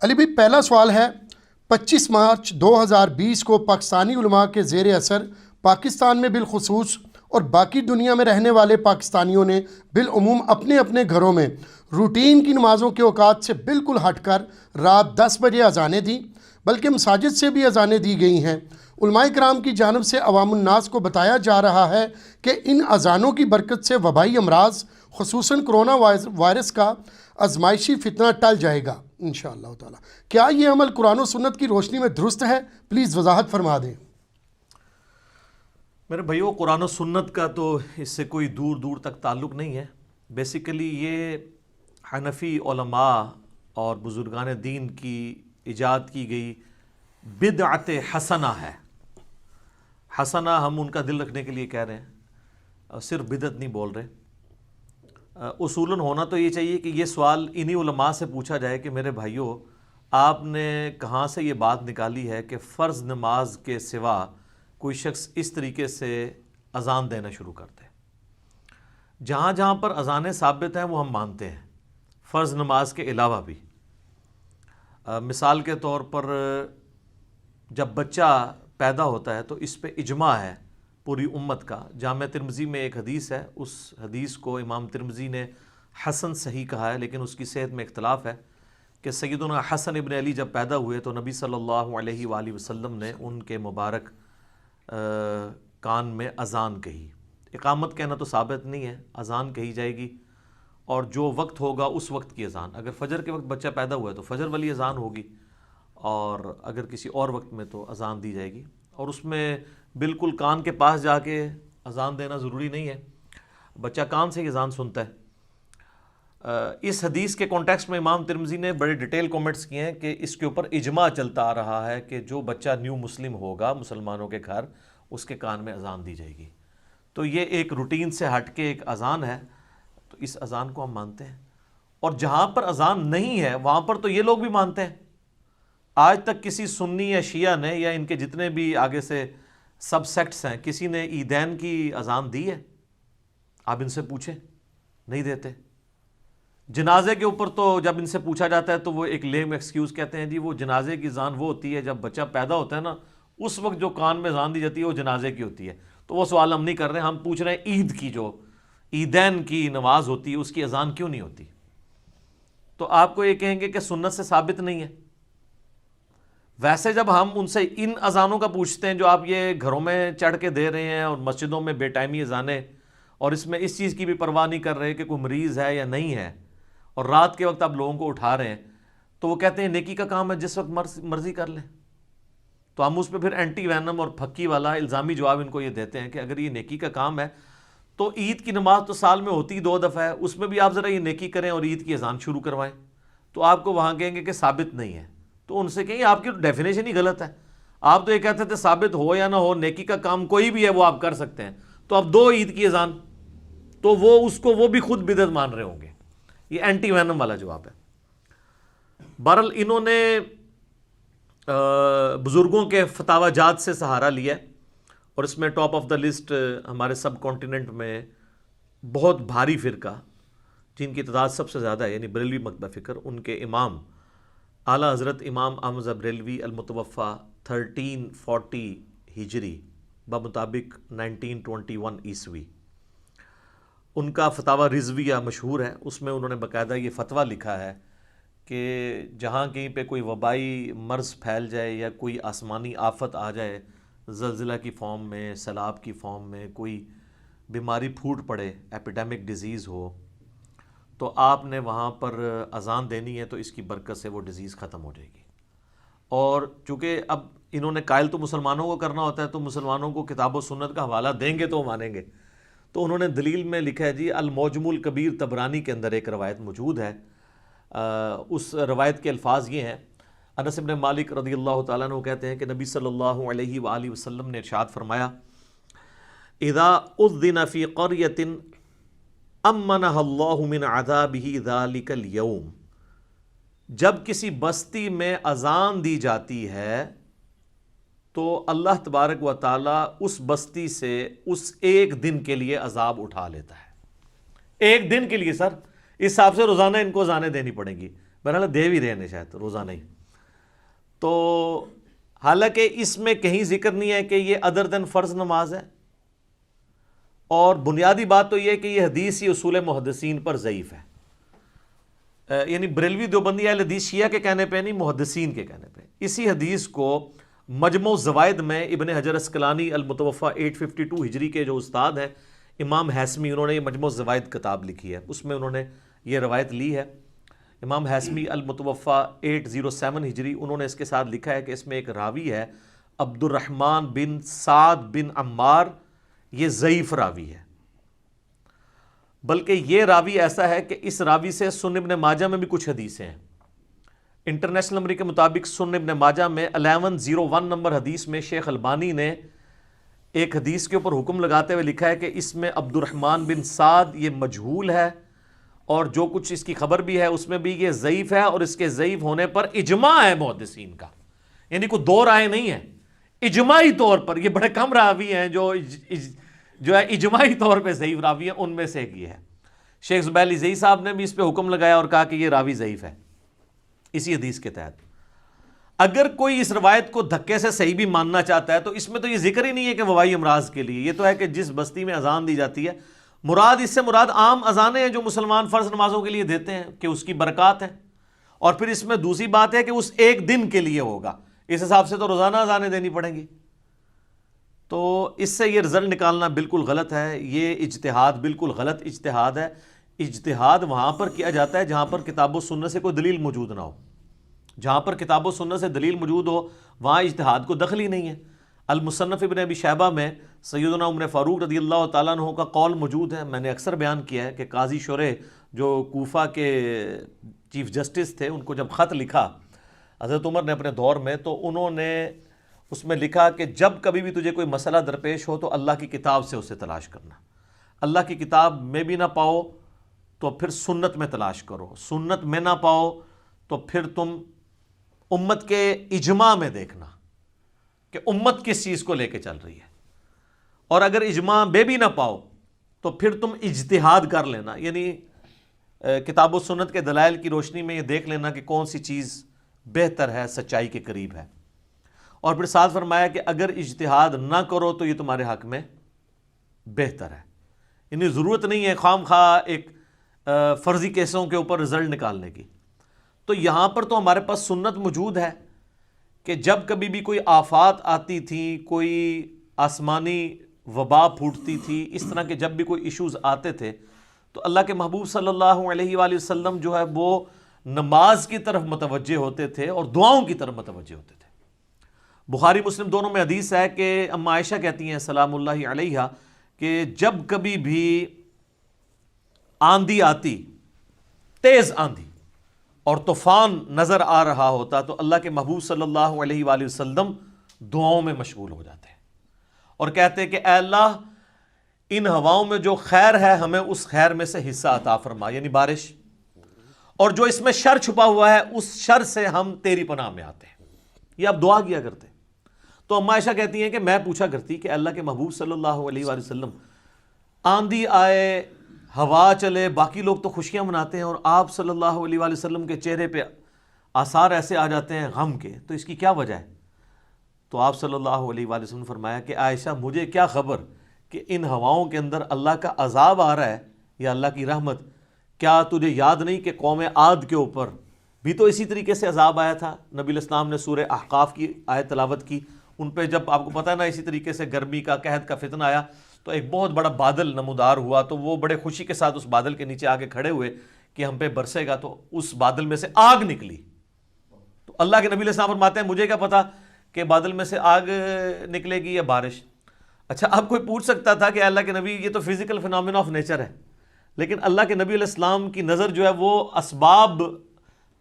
علی بھائی پہلا سوال ہے 25 مارچ 2020 کو پاکستانی علماء کے زیر اثر پاکستان میں بالخصوص اور باقی دنیا میں رہنے والے پاکستانیوں نے بالعموم اپنے اپنے گھروں میں روٹین کی نمازوں کے اوقات سے بالکل ہٹ کر رات 10 بجے اذانیں دیں، بلکہ مساجد سے بھی اذانیں دی گئی ہیں۔ علماء کرام کی جانب سے عوام الناس کو بتایا جا رہا ہے کہ ان اذانوں کی برکت سے وبائی امراض خصوصاً کرونا وائرس کا آزمائشی فتنہ ٹل جائے گا انشاءاللہ تعالی۔ کیا یہ عمل قرآن و سنت کی روشنی میں درست ہے؟ پلیز وضاحت فرما دیں۔ میرے بھائیو، قرآن و سنت کا تو اس سے کوئی دور دور تک تعلق نہیں ہے۔ بیسیکلی یہ حنفی علماء اور بزرگان دین کی ایجاد کی گئی بدعت حسنہ ہے۔ حسنہ ہم ان کا دل رکھنے کے لیے کہہ رہے ہیں، صرف بدعت نہیں بول رہے۔ اصولاً ہونا تو یہ چاہیے کہ یہ سوال انہی علماء سے پوچھا جائے کہ میرے بھائیو، آپ نے کہاں سے یہ بات نکالی ہے کہ فرض نماز کے سوا کوئی شخص اس طریقے سے اذان دینا شروع کرتے ہیں؟ جہاں جہاں پر اذانیں ثابت ہیں وہ ہم مانتے ہیں، فرض نماز کے علاوہ بھی۔ مثال کے طور پر جب بچہ پیدا ہوتا ہے تو اس پہ اجماع ہے پوری امت کا۔ جامع ترمذی میں ایک حدیث ہے، اس حدیث کو امام ترمذی نے حسن صحیح کہا ہے، لیکن اس کی صحت میں اختلاف ہے کہ سیدنا حسن ابن علی جب پیدا ہوئے تو نبی صلی اللہ علیہ وآلہ وسلم نے ان کے مبارک کان میں اذان کہی۔ اقامت کہنا تو ثابت نہیں ہے، اذان کہی جائے گی، اور جو وقت ہوگا اس وقت کی اذان۔ اگر فجر کے وقت بچہ پیدا ہوا ہے تو فجر والی اذان ہوگی، اور اگر کسی اور وقت میں تو اذان دی جائے گی، اور اس میں بالکل کان کے پاس جا کے اذان دینا ضروری نہیں ہے، بچہ کان سے ہی اذان سنتا ہے۔ اس حدیث کے کانٹیکسٹ میں امام ترمذی نے بڑے ڈیٹیل کومنٹس کیے ہیں کہ اس کے اوپر اجماع چلتا آ رہا ہے کہ جو بچہ نیو مسلم ہوگا مسلمانوں کے گھر، اس کے کان میں اذان دی جائے گی۔ تو یہ ایک روٹین سے ہٹ کے ایک اذان ہے، تو اس اذان کو ہم مانتے ہیں۔ اور جہاں پر اذان نہیں ہے وہاں پر تو یہ لوگ بھی مانتے ہیں۔ آج تک کسی سنی یا شیعہ نے یا ان کے جتنے بھی آگے سے سب سیکٹس ہیں، کسی نے عیدین کی اذان دی ہے؟ آپ ان سے پوچھیں، نہیں دیتے۔ جنازے کے اوپر تو جب ان سے پوچھا جاتا ہے تو وہ ایک لیم ایکسکیوز کہتے ہیں، جی وہ جنازے کی اذان وہ ہوتی ہے جب بچہ پیدا ہوتا ہے نا، اس وقت جو کان میں اذان دی جاتی ہے وہ جنازے کی ہوتی ہے۔ تو وہ سوال ہم نہیں کر رہے، ہم پوچھ رہے ہیں عید کی، جو عیدین کی نماز ہوتی ہے اس کی اذان کیوں نہیں ہوتی؟ تو آپ کو یہ کہیں گے کہ سنت سے ثابت نہیں ہے۔ ویسے جب ہم ان سے ان اذانوں کا پوچھتے ہیں جو آپ یہ گھروں میں چڑھ کے دے رہے ہیں اور مسجدوں میں بے ٹائمی اذانیں، اور اس میں اس چیز کی بھی پرواہ نہیں کر رہے کہ کوئی مریض ہے یا نہیں ہے، اور رات کے وقت آپ لوگوں کو اٹھا رہے ہیں، تو وہ کہتے ہیں نیکی کا کام ہے، جس وقت مرضی کر لیں۔ تو ہم اس پہ پھر اینٹی وینم اور پھکی والا الزامی جواب ان کو یہ دیتے ہیں کہ اگر یہ نیکی کا کام ہے تو عید کی نماز تو سال میں ہوتی 2 دفعہ ہے، اس میں بھی آپ ذرا یہ نیکی کریں اور عید کی اذان شروع کروائیں۔ تو آپ کو وہاں کہیں گے کہ ثابت نہیں ہے، تو ان سے کہیں آپ کی ڈیفینیشن ہی غلط ہے۔ آپ تو یہ کہتے تھے ثابت ہو یا نہ ہو، نیکی کا کام کوئی بھی ہے وہ آپ کر سکتے ہیں، تو اب 2 عید کی اذان، تو وہ اس کو وہ بھی خود بدعت مان رہے ہوں گے۔ یہ اینٹی وینم والا جواب ہے۔ بہرحال انہوں نے بزرگوں کے فتاوی جات سے سہارا لیا، اور اس میں ٹاپ آف دا لسٹ ہمارے سب کانٹیننٹ میں بہت بھاری فرقہ جن کی تعداد سب سے زیادہ ہے، یعنی بریلوی مکتبہ فکر، ان کے امام اعلیٰ حضرت امام احمد بریلوی المتوفی 1340 ہجری بمطابق 1921 عیسوی، ان کا فتاوی رضویہ مشہور ہے۔ اس میں انہوں نے باقاعدہ یہ فتویٰ لکھا ہے کہ جہاں کہیں پہ کوئی وبائی مرض پھیل جائے یا کوئی آسمانی آفت آ جائے، زلزلہ کی فارم میں، سیلاب کی فارم میں، کوئی بیماری پھوٹ پڑے، ایپیڈیمک ڈیزیز ہو، تو آپ نے وہاں پر اذان دینی ہے، تو اس کی برکت سے وہ ڈیزیز ختم ہو جائے گی۔ اور چونکہ اب انہوں نے قائل تو مسلمانوں کو کرنا ہوتا ہے، تو مسلمانوں کو کتاب و سنت کا حوالہ دیں گے تو وہ مانیں گے۔ تو انہوں نے دلیل میں لکھا ہے، جی المعجم الکبیر طبرانی کے اندر ایک روایت موجود ہے، اس روایت کے الفاظ یہ ہیں، انس بن مالک رضی اللہ تعالیٰ عنہ کہتے ہیں کہ نبی صلی اللہ علیہ وآلہ وسلم نے ارشاد فرمایا، اذا اذن فی قریۃ امنها اللہ من عذابہ ذلک اليوم، جب کسی بستی میں اذان دی جاتی ہے تو اللہ تبارک و تعالیٰ اس بستی سے اس ایک دن کے لیے عذاب اٹھا لیتا ہے۔ ایک دن کے لیے، سر اس حساب سے روزانہ ان کو اذانیں دینی پڑیں گی، بہرحال دے بھی رہے ہیں شاید روزہ نہیں. تو حالانکہ اس میں کہیں ذکر نہیں ہے کہ یہ ادر دین فرض نماز ہے, اور بنیادی بات تو یہ ہے کہ یہ حدیث ہی اصول محدثین پر ضعیف ہے. یعنی بریلوی دیوبندی اہل حدیث شیعہ کے کہنے پہ نہیں, محدثین کے کہنے پہ. اسی حدیث کو مجموع الزوائد میں ابن حجر عسقلانی المتوفی 852 ہجری کے جو استاد ہیں امام حیثمی, انہوں نے یہ مجموع الزوائد کتاب لکھی ہے, اس میں انہوں نے یہ روایت لی ہے. امام حیثمی المتوفی 807 ہجری, انہوں نے اس کے ساتھ لکھا ہے کہ اس میں ایک راوی ہے عبد الرحمن بن سعد بن عمار, یہ ضعیف راوی ہے. بلکہ یہ راوی ایسا ہے کہ اس راوی سے سنن ابن ماجہ میں بھی کچھ حدیثیں ہیں. انٹرنیشنل نمبر کے مطابق سنن ابن ماجہ میں 1101 نمبر حدیث میں شیخ البانی نے ایک حدیث کے اوپر حکم لگاتے ہوئے لکھا ہے کہ اس میں عبد الرحمن بن سعد یہ مجہول ہے, اور جو کچھ اس کی خبر بھی ہے اس میں بھی یہ ضعیف ہے, اور اس کے ضعیف ہونے پر اجماع ہے محدثین کا. یعنی کوئی دو رائے نہیں ہے, اجماعی طور پر یہ بڑے کم راوی ہیں جو ہے اجماعی طور پہ ضعیف راوی ہیں, ان میں سے ایک یہ ہے. شیخ زبیلی زئی صاحب نے بھی اس پہ حکم لگایا اور کہا کہ یہ راوی ضعیف ہے اسی حدیث کے تحت. اگر کوئی اس روایت کو دھکے سے صحیح بھی ماننا چاہتا ہے تو اس میں تو یہ ذکر ہی نہیں ہے کہ وبائی امراض کے لیے, یہ تو ہے کہ جس بستی میں اذان دی جاتی ہے, مراد اس سے مراد عام اذانیں ہیں جو مسلمان فرض نمازوں کے لیے دیتے ہیں کہ اس کی برکات ہیں. اور پھر اس میں دوسری بات ہے کہ اس ایک دن کے لیے ہوگا, اس حساب سے تو روزانہ اذانیں دینی پڑیں گی. تو اس سے یہ رزلٹ نکالنا بالکل غلط ہے, یہ اجتہاد بالکل غلط اجتہاد ہے. اجتہاد وہاں پر کیا جاتا ہے جہاں پر کتاب و سنت سے کوئی دلیل موجود نہ ہو. جہاں پر کتاب و سنت سے دلیل موجود ہو وہاں اجتہاد کو دخل ہی نہیں ہے. المصنف ابن ابی شیبہ میں سیدنا عمر فاروق رضی اللہ تعالیٰ عنہ کا قول موجود ہے. میں نے اکثر بیان کیا ہے کہ قاضی شریح جو کوفہ کے چیف جسٹس تھے, ان کو جب خط لکھا حضرت عمر نے اپنے دور میں, تو انہوں نے اس میں لکھا کہ جب کبھی بھی تجھے کوئی مسئلہ درپیش ہو تو اللہ کی کتاب سے اسے تلاش کرنا. اللہ کی کتاب میں بھی نہ پاؤ تو پھر سنت میں تلاش کرو, سنت میں نہ پاؤ تو پھر تم امت کے اجماع میں دیکھنا کہ امت کس چیز کو لے کے چل رہی ہے, اور اگر اجماع میں بھی نہ پاؤ تو پھر تم اجتہاد کر لینا, یعنی کتاب و سنت کے دلائل کی روشنی میں یہ دیکھ لینا کہ کون سی چیز بہتر ہے, سچائی کے قریب ہے. اور پھر ساتھ فرمایا کہ اگر اجتہاد نہ کرو تو یہ تمہارے حق میں بہتر ہے. یعنی ضرورت نہیں ہے خام خواہ ایک فرضی کیسوں کے اوپر رزلٹ نکالنے کی. تو یہاں پر تو ہمارے پاس سنت موجود ہے کہ جب کبھی بھی کوئی آفات آتی تھی, کوئی آسمانی وبا پھوٹتی تھی, اس طرح کے جب بھی کوئی ایشوز آتے تھے تو اللہ کے محبوب صلی اللہ علیہ وآلہ وسلم جو ہے وہ نماز کی طرف متوجہ ہوتے تھے اور دعاؤں کی طرف متوجہ ہوتے تھے. بخاری مسلم دونوں میں حدیث ہے کہ اما عائشہ کہتی ہیں سلام اللہ علیہا کہ جب کبھی بھی آندھی آتی, تیز آندھی اور طوفان نظر آ رہا ہوتا, تو اللہ کے محبوب صلی اللہ علیہ وآلہ وسلم دعاؤں میں مشغول ہو جاتے ہیں اور کہتے کہ اے اللہ ان ہواؤں میں جو خیر ہے ہمیں اس خیر میں سے حصہ عطا فرما, یعنی بارش, اور جو اس میں شر چھپا ہوا ہے اس شر سے ہم تیری پناہ میں آتے ہیں. یہ آپ دعا کیا کرتے. تو اما عائشہ کہتی ہیں کہ میں پوچھا کرتی کہ اللہ کے محبوب صلی اللہ علیہ وآلہ وسلم آندھی آئے, ہوا چلے, باقی لوگ تو خوشیاں مناتے ہیں, اور آپ صلی اللہ علیہ وآلہ وسلم کے چہرے پہ آثار ایسے آ جاتے ہیں غم کے, تو اس کی کیا وجہ ہے؟ تو آپ صلی اللہ علیہ وآلہ وسلم نے فرمایا کہ عائشہ مجھے کیا خبر کہ ان ہواؤں کے اندر اللہ کا عذاب آ رہا ہے یا اللہ کی رحمت. کیا تجھے یاد نہیں کہ قوم عاد کے اوپر بھی تو اسی طریقے سے عذاب آیا تھا؟ نبی علیہ السلام نے سورہ احقاف کی آیت تلاوت کی, ان پہ جب آپ کو پتہ ہے نا اسی طریقے سے گرمی کا قحط کا فتنہ آیا تو ایک بہت بڑا بادل نمودار ہوا, تو وہ بڑے خوشی کے ساتھ اس بادل کے نیچے آ کے کھڑے ہوئے کہ ہم پہ برسے گا, تو اس بادل میں سے آگ نکلی. تو اللہ کے نبی علیہ السلام فرماتے ہیں مجھے کیا پتا کہ بادل میں سے آگ نکلے گی یا بارش. اچھا اب کوئی پوچھ سکتا تھا کہ اللہ کے نبی یہ تو فزیکل فینومینا آف نیچر ہے, لیکن اللہ کے نبی علیہ السلام کی نظر جو ہے وہ اسباب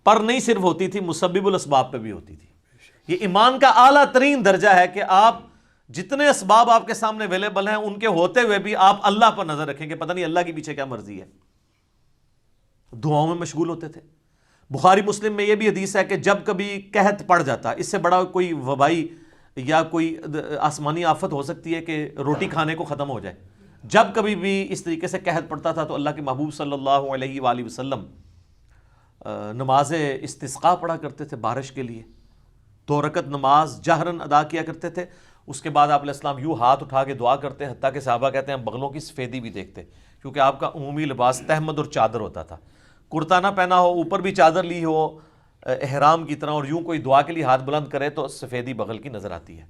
پر نہیں صرف ہوتی تھی, مسبب الاسباب پہ بھی ہوتی تھی. یہ ایمان کا اعلیٰ ترین درجہ ہے کہ آپ جتنے اسباب آپ کے سامنے اویلیبل ہیں ان کے ہوتے ہوئے بھی آپ اللہ پر نظر رکھیں کہ پتہ نہیں اللہ کے پیچھے کیا مرضی ہے. دعاؤں میں مشغول ہوتے تھے. بخاری مسلم میں یہ بھی حدیث ہے کہ جب کبھی قحط پڑ جاتا, اس سے بڑا کوئی وبائی یا کوئی آسمانی آفت ہو سکتی ہے کہ روٹی کھانے کو ختم ہو جائے, جب کبھی بھی اس طریقے سے قحط پڑتا تھا تو اللہ کے محبوب صلی اللہ علیہ وآلہ وسلم نماز استسقاء پڑھا کرتے تھے بارش کے لیے، 2 رکعت نماز جہرن ادا کیا کرتے تھے. اس کے بعد آپ علیہ السلام یوں ہاتھ اٹھا کے دعا کرتے، حتیٰ کہ صحابہ کہتے ہیں بغلوں کی سفیدی بھی دیکھتے، کیونکہ آپ کا عمومی لباس تہمد اور چادر ہوتا تھا. کرتا نہ پہنا ہو، اوپر بھی چادر لی ہو احرام کی طرح، اور یوں کوئی دعا کے لیے ہاتھ بلند کرے تو سفیدی بغل کی نظر آتی ہے.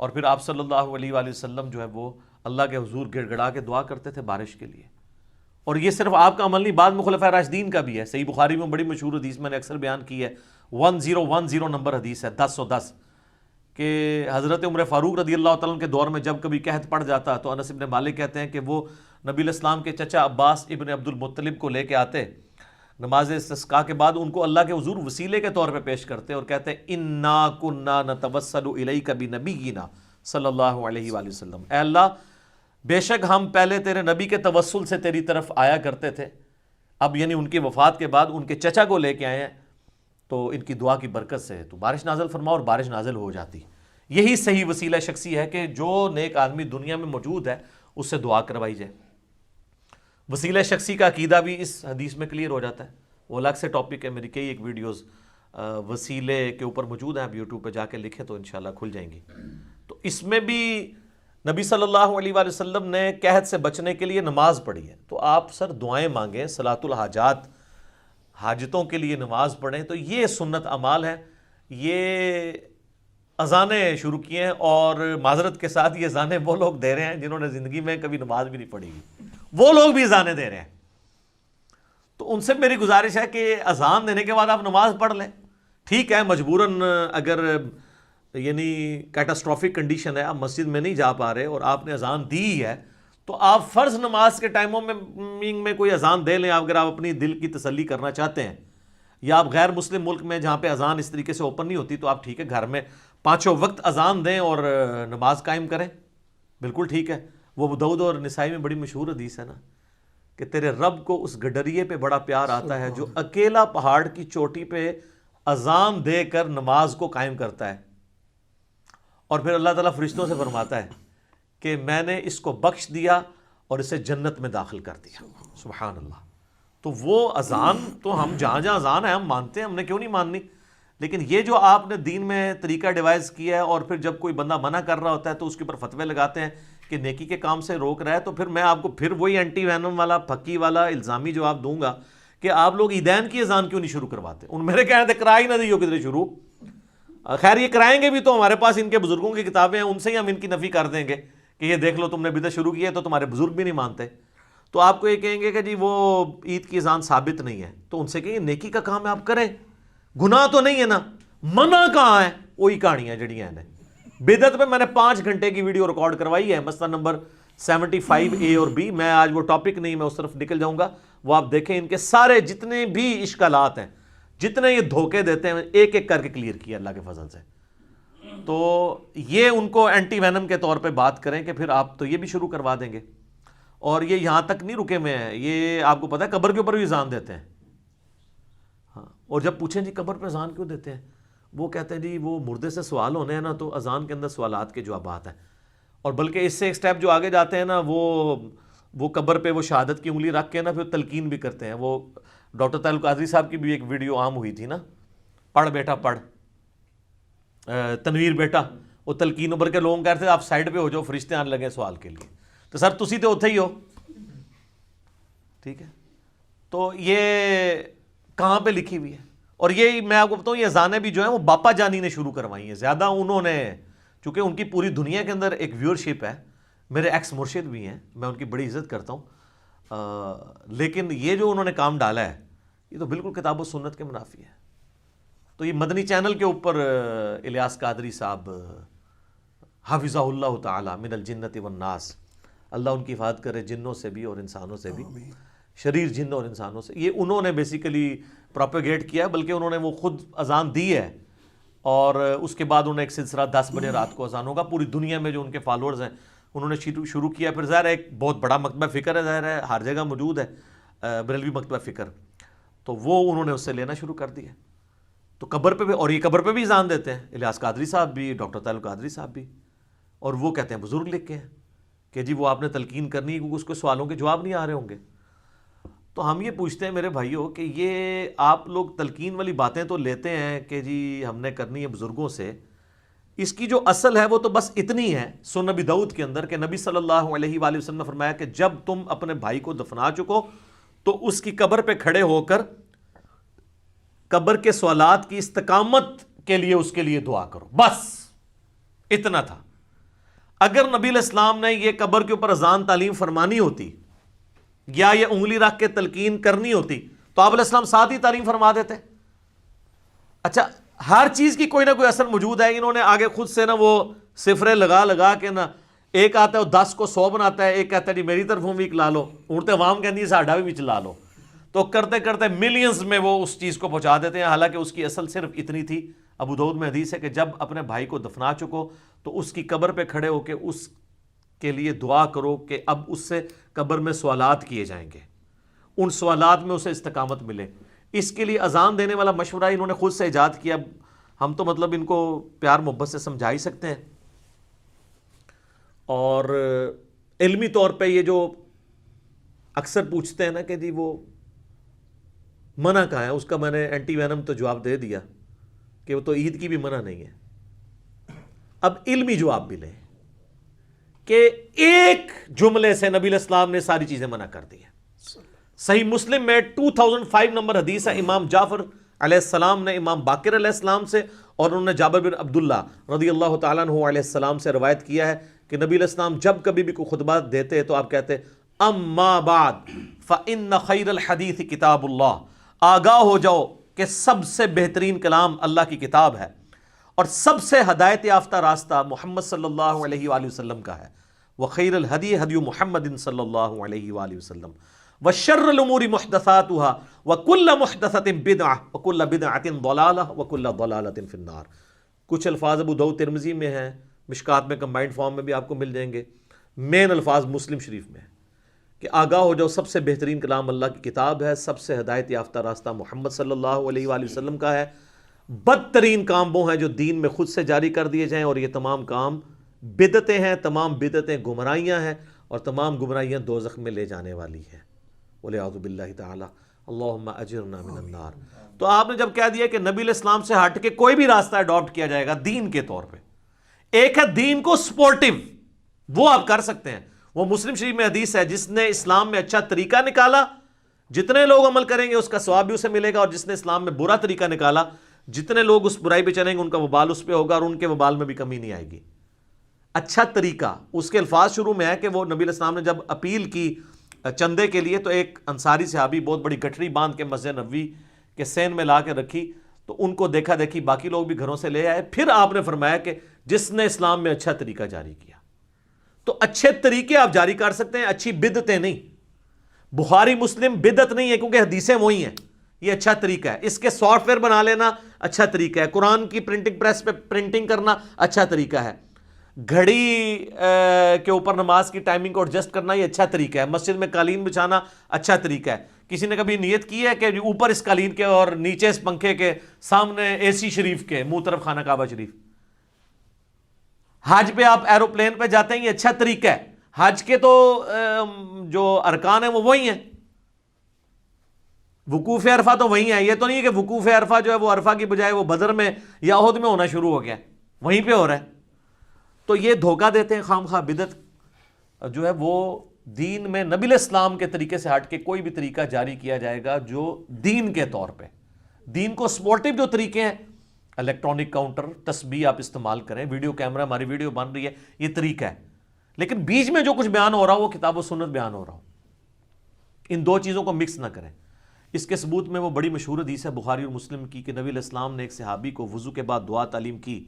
اور پھر آپ صلی اللہ علیہ وآلہ وسلم جو ہے وہ اللہ کے حضور گڑ گڑا کے دعا کرتے تھے بارش کے لیے. اور یہ صرف آپ کا عمل نہیں، بعد میں خلفائے راشدین کا بھی ہے. صحیح بخاری میں بڑی مشہور حدیث میں نے اکثر بیان کی ہے، 1010 نمبر حدیث ہے، 10 کہ حضرت عمر فاروق رضی اللہ تعالیٰ عنہ کے دور میں جب کبھی قحط پڑ جاتا تو انس ابن مالک کہتے ہیں کہ وہ نبی علیہ السلام کے چچا عباس ابن عبد المطلب کو لے کے آتے، نماز استسقاء کے بعد ان کو اللہ کے حضور وسیلے کے طور پہ پیش کرتے اور کہتے انا کنا نتوسل الیک بنبینا صلی اللہ علیہ وآلہ وسلم، اے اللہ بے شک ہم پہلے تیرے نبی کے توسل سے تیری طرف آیا کرتے تھے، اب یعنی ان کی وفات کے بعد ان کے چچا کو لے کے آئے ہیں، تو ان کی دعا کی برکت سے تو بارش نازل فرما، اور بارش نازل ہو جاتی. یہی صحیح وسیلہ شخصی ہے کہ جو نیک آدمی دنیا میں موجود ہے اس سے دعا کروائی جائے. وسیلہ شخصی کا عقیدہ بھی اس حدیث میں کلیئر ہو جاتا ہے، وہ الگ سے ٹاپک ہے، میری کئی ایک ویڈیوز وسیلے کے اوپر موجود ہیں، آپ یوٹیوب پہ جا کے لکھیں تو انشاءاللہ کھل جائیں گی. تو اس میں بھی نبی صلی اللہ علیہ وآلہ وسلم نے قحط سے بچنے کے لیے نماز پڑھی ہے. تو آپ سر دعائیں مانگیں، صلاۃ الحاجات، حاجتوں کے لیے نماز پڑھیں، تو یہ سنت اعمال ہے. یہ اذانیں شروع کی ہیں، اور معذرت کے ساتھ یہ اذانیں وہ لوگ دے رہے ہیں جنہوں نے زندگی میں کبھی نماز بھی نہیں پڑھی گی، وہ لوگ بھی اذانیں دے رہے ہیں. تو ان سے میری گزارش ہے کہ اذان دینے کے بعد آپ نماز پڑھ لیں. ٹھیک ہے مجبوراً اگر یعنی کیٹاسٹرافک کنڈیشن ہے، آپ مسجد میں نہیں جا پا رہے اور آپ نے اذان دی ہے، تو آپ فرض نماز کے ٹائموں میں کوئی اذان دے لیں اگر آپ اپنی دل کی تسلی کرنا چاہتے ہیں. یا آپ غیر مسلم ملک میں جہاں پہ اذان اس طریقے سے اوپن نہیں ہوتی تو آپ ٹھیک ہے گھر میں 5 وقت اذان دیں اور نماز قائم کریں، بالکل ٹھیک ہے. وہ ابو داؤد اور نسائی میں بڑی مشہور حدیث ہے نا کہ تیرے رب کو اس گڈریے پہ بڑا پیار آتا ہے جو اکیلا پہاڑ کی چوٹی پہ اذان دے کر نماز کو قائم کرتا ہے، اور پھر اللہ تعالیٰ فرشتوں سے فرماتا ہے کہ میں نے اس کو بخش دیا اور اسے جنت میں داخل کر دیا. سبحان اللہ. تو وہ اذان تو ہم جہاں جہاں اذان ہے ہم مانتے ہیں، ہم نے کیوں نہیں ماننی، لیکن یہ جو آپ نے دین میں طریقہ ڈیوائز کیا ہے اور پھر جب کوئی بندہ منع کر رہا ہوتا ہے تو اس کے اوپر فتوے لگاتے ہیں کہ نیکی کے کام سے روک رہا ہے، تو پھر میں آپ کو پھر وہی اینٹی وینم والا پھکی والا الزامی جواب دوں گا کہ آپ لوگ عیدین کی اذان کیوں نہیں شروع کرواتے. ان میرے کہنے تھے کرا ہی نہ دیو کدھر شروع. خیر یہ کرائیں گے بھی تو ہمارے پاس ان کے بزرگوں کی کتابیں ہیں، ان سے ہی ہم ان کی نفی کر دیں گے کہ یہ دیکھ لو تم نے بدعت شروع کی ہے، تو تمہارے بزرگ بھی نہیں مانتے. تو آپ کو یہ کہیں گے کہ جی وہ عید کی اذان ثابت نہیں ہے، تو ان سے کہیں نیکی کا کام ہے آپ کریں، گناہ تو نہیں ہے نا، منع کہاں ہے، وہی کہانیاں جڑیاں ہیں. بدعت پہ میں نے 5 گھنٹے کی ویڈیو ریکارڈ کروائی ہے، مسئلہ نمبر 75A اور B. میں آج وہ ٹاپک نہیں، میں اس طرف نکل جاؤں گا، وہ آپ دیکھیں. ان کے سارے جتنے بھی اشکالات ہیں، جتنے یہ دھوکے دیتے ہیں، ایک ایک کر کے کلیئر کیا اللہ کے فضل سے. تو یہ ان کو اینٹی وینم کے طور پہ بات کریں کہ پھر آپ تو یہ بھی شروع کروا دیں گے. اور یہ یہاں تک نہیں رکے ہوئے ہیں، یہ آپ کو پتہ ہے قبر کے اوپر بھی اذان دیتے ہیں. ہاں، اور جب پوچھیں جی قبر پہ اذان کیوں دیتے ہیں، وہ کہتے ہیں جی وہ مردے سے سوال ہونے ہیں نا، تو اذان کے اندر سوالات کے جوابات ہیں. اور بلکہ اس سے ایک سٹیپ جو آگے جاتے ہیں نا، وہ قبر پہ وہ شہادت کی انگلی رکھ کے نا پھر تلقین بھی کرتے ہیں. وہ ڈاکٹر طاہر القادری صاحب کی بھی ایک ویڈیو عام ہوئی تھی نا، پڑھ بیٹا پڑھ، تنویر بیٹا، وہ تلقین ابر کے لوگوں کہتے ہیں آپ سائڈ پہ ہو جاؤ فرشتے آنے لگے سوال کے لیے. تو سر تسی تو اتھے ہی ہو، ٹھیک ہے. تو یہ کہاں پہ لکھی ہوئی ہے؟ اور یہ میں آپ کو بتاؤں یہ اذانیں بھی جو ہیں وہ باپا جانی نے شروع کروائی ہیں. زیادہ انہوں نے، چونکہ ان کی پوری دنیا کے اندر ایک ویورشپ ہے، میرے ایکس مرشد بھی ہیں، میں ان کی بڑی عزت کرتا ہوں، لیکن یہ جو انہوں نے کام ڈالا ہے یہ تو بالکل کتاب و سنت کے منافی ہے. تو یہ مدنی چینل کے اوپر الیاس قادری صاحب حافظہ اللہ تعالی من الجنت والناس، اللہ ان کی حفاظت کرے جنوں سے بھی اور انسانوں سے بھی، شریر جن اور انسانوں سے. یہ انہوں نے بیسیکلی پروپیگیٹ کیا ہے، بلکہ انہوں نے وہ خود اذان دی ہے، اور اس کے بعد انہوں نے ایک سلسلہ 10 بجے رات کو اذان ہوگا. پوری دنیا میں جو ان کے فالوورز ہیں انہوں نے شروع کیا. پھر ظاہر ہے ایک بہت بڑا مکتبہ فکر ہے، ظاہر ہے ہر جگہ موجود ہے بریلوی مکتبہ فکر، تو وہ انہوں نے اس سے لینا شروع کر دیا. تو قبر پہ بھی، اور یہ قبر پہ بھی اذان دیتے ہیں، الیاس قادری صاحب بھی، ڈاکٹر طاہر القادری صاحب بھی. اور وہ کہتے ہیں بزرگ لکھ کے ہیں کہ جی وہ آپ نے تلقین کرنی ہے کیونکہ اس کو سوالوں کے جواب نہیں آ رہے ہوں گے. تو ہم یہ پوچھتے ہیں میرے بھائیوں کہ یہ آپ لوگ تلقین والی باتیں تو لیتے ہیں کہ جی ہم نے کرنی ہے بزرگوں سے، اس کی جو اصل ہے وہ تو بس اتنی ہے سنن نبی داؤد کے اندر کہ نبی صلی اللہ علیہ وآلہ وسلم نے فرمایا کہ جب تم اپنے بھائی کو دفنا چکو تو اس کی قبر پہ کھڑے ہو کر قبر کے سوالات کی استقامت کے لیے اس کے لیے دعا کرو، بس اتنا تھا۔ اگر نبی علیہ السلام نے یہ قبر کے اوپر اذان تعلیم فرمانی ہوتی یا یہ انگلی رکھ کے تلقین کرنی ہوتی تو آپ علیہ السلام ساتھ ہی تعلیم فرما دیتے۔ اچھا، ہر چیز کی کوئی نہ کوئی اثر موجود ہے، انہوں نے آگے خود سے نا وہ صفرے لگا کے نا، ایک آتا ہے وہ 10 کو 100 بناتا ہے، ایک کہتا ہے جی میری طرفوں بھی لا لو، اڑتے عوام کہتی ہے ساڈا بھی چلا لو، تو کرتے کرتے ملینز میں وہ اس چیز کو پہنچا دیتے ہیں، حالانکہ اس کی اصل صرف اتنی تھی۔ ابو داؤد میں حدیث ہے کہ جب اپنے بھائی کو دفنا چکو تو اس کی قبر پہ کھڑے ہو کے اس کے لیے دعا کرو کہ اب اس سے قبر میں سوالات کیے جائیں گے، ان سوالات میں اسے استقامت ملے۔ اس کے لیے اذان دینے والا مشورہ انہوں نے خود سے ایجاد کیا، ہم تو مطلب ان کو پیار محبت سے سمجھا ہی سکتے ہیں۔ اور علمی طور پہ یہ جو اکثر پوچھتے ہیں نا کہ جی وہ منع کہاں ہے، اس کا میں نے اینٹی وینم تو جواب دے دیا کہ وہ تو عید کی بھی منع نہیں ہے۔ اب علمی جواب بھی لیں کہ ایک جملے سے نبی علیہ السلام نے ساری چیزیں منع کر دی ہیں۔ صحیح مسلم میں 2005 نمبر حدیث ہے، امام جعفر علیہ السلام نے امام باقر علیہ السلام سے اور انہوں نے جابر بن عبداللہ رضی اللہ تعالیٰ عنہ علیہ السلام سے روایت کیا ہے کہ نبی علیہ السلام جب کبھی بھی کوئی خطبہ دیتے تو آپ کہتے اما بعد فإن خیر الحدیث کتاب اللہ، آگاہ ہو جاؤ کہ سب سے بہترین کلام اللہ کی کتاب ہے اور سب سے ہدایت یافتہ راستہ محمد صلی اللہ علیہ وآلہ وسلم کا ہے، وخیر الہدی ہدی محمد صلی اللہ علیہ وآلہ وسلم، وشر الامور محدثاتها وکل محدثۃ بدعہ وکل بدعۃ ضلالہ وکل ضلالۃ فی النار۔ کچھ الفاظ ابو داؤد ترمذی میں ہیں، مشکات میں کمبائنڈ فارم میں بھی آپ کو مل جائیں گے، مین الفاظ مسلم شریف میں ہیں کہ آگاہ ہو جاؤ سب سے بہترین کلام اللہ کی کتاب ہے، سب سے ہدایت یافتہ راستہ محمد صلی اللہ علیہ وآلہ وسلم کا ہے، بدترین کام وہ ہیں جو دین میں خود سے جاری کر دیے جائیں، اور یہ تمام کام بدعتیں ہیں، تمام بدعتیں گمراہیاں ہیں، اور تمام گمراہیاں دوزخ میں لے جانے والی ہیں، والعیاذ باللہ تعالی، اللہم اجرنا من النار۔ تو آپ نے جب کہہ دیا کہ نبی علیہ السلام سے ہٹ کے کوئی بھی راستہ اڈاپٹ کیا جائے گا دین کے طور پہ، ایک ہے دین کو سپورٹیو، وہ آپ کر سکتے ہیں، وہ مسلم شریف میں حدیث ہے جس نے اسلام میں اچھا طریقہ نکالا جتنے لوگ عمل کریں گے اس کا ثواب بھی اسے ملے گا، اور جس نے اسلام میں برا طریقہ نکالا جتنے لوگ اس برائی پہ چلیں گے ان کا وبال اس پہ ہوگا، اور ان کے وبال میں بھی کمی نہیں آئے گی۔ اچھا طریقہ، اس کے الفاظ شروع میں ہے کہ وہ نبی علیہ السلام نے جب اپیل کی چندے کے لیے تو ایک انصاری صحابی بہت بڑی گٹھری باندھ کے مسجد نبوی کے سین میں لا کے رکھی، تو ان کو دیکھا دیکھی باقی لوگ بھی گھروں سے لے آئے، پھر آپ نے فرمایا کہ جس نے اسلام میں اچھا طریقہ جاری کیا۔ تو اچھے طریقے آپ جاری کر سکتے ہیں، اچھی بدعتیں نہیں۔ بخاری مسلم بدعت نہیں ہے کیونکہ حدیثیں وہی ہیں، یہ اچھا طریقہ ہے۔ اس کے سافٹ ویئر بنا لینا اچھا طریقہ ہے، قرآن کی پرنٹنگ پریس پہ پرنٹنگ کرنا اچھا طریقہ ہے، گھڑی کے اوپر نماز کی ٹائمنگ کو ایڈجسٹ کرنا یہ اچھا طریقہ ہے، مسجد میں قالین بچھانا اچھا طریقہ ہے۔ کسی نے کبھی نیت کی ہے کہ اوپر اس قالین کے اور نیچے اس پنکھے کے سامنے اے سی شریف کے منہ طرف خانہ کعبہ شریف؟ حج پہ آپ ایروپلین پہ جاتے ہیں، یہ اچھا طریقہ ہے۔ حج کے تو جو ارکان ہیں وہ وہی ہیں، وقوف عرفہ تو وہی ہے، یہ تو نہیں ہے کہ وقوف عرفہ جو ہے وہ عرفہ کی بجائے وہ بدر میں یا احد میں ہونا شروع ہو گیا، وہیں پہ ہو رہا ہے۔ تو یہ دھوکہ دیتے ہیں خام خواہ۔ بدعت جو ہے وہ دین میں نبی علیہ السلام کے طریقے سے ہٹ کے کوئی بھی طریقہ جاری کیا جائے گا جو دین کے طور پہ، دین کو سپورٹیو جو طریقے ہیں، الیکٹرانک کاؤنٹر، تسبیح آپ استعمال کریں، ویڈیو کیمرہ، ہماری ویڈیو بن رہی ہے، یہ طریقہ ہے، لیکن بیچ میں جو کچھ بیان ہو رہا ہو وہ کتاب و سنت بیان ہو رہا ہو، ان دو چیزوں کو مکس نہ کریں۔ اس کے ثبوت میں وہ بڑی مشہور حدیث ہے بخاری اور مسلم کی کہ نبی علیہ السلام نے ایک صحابی کو وضو کے بعد دعا تعلیم کی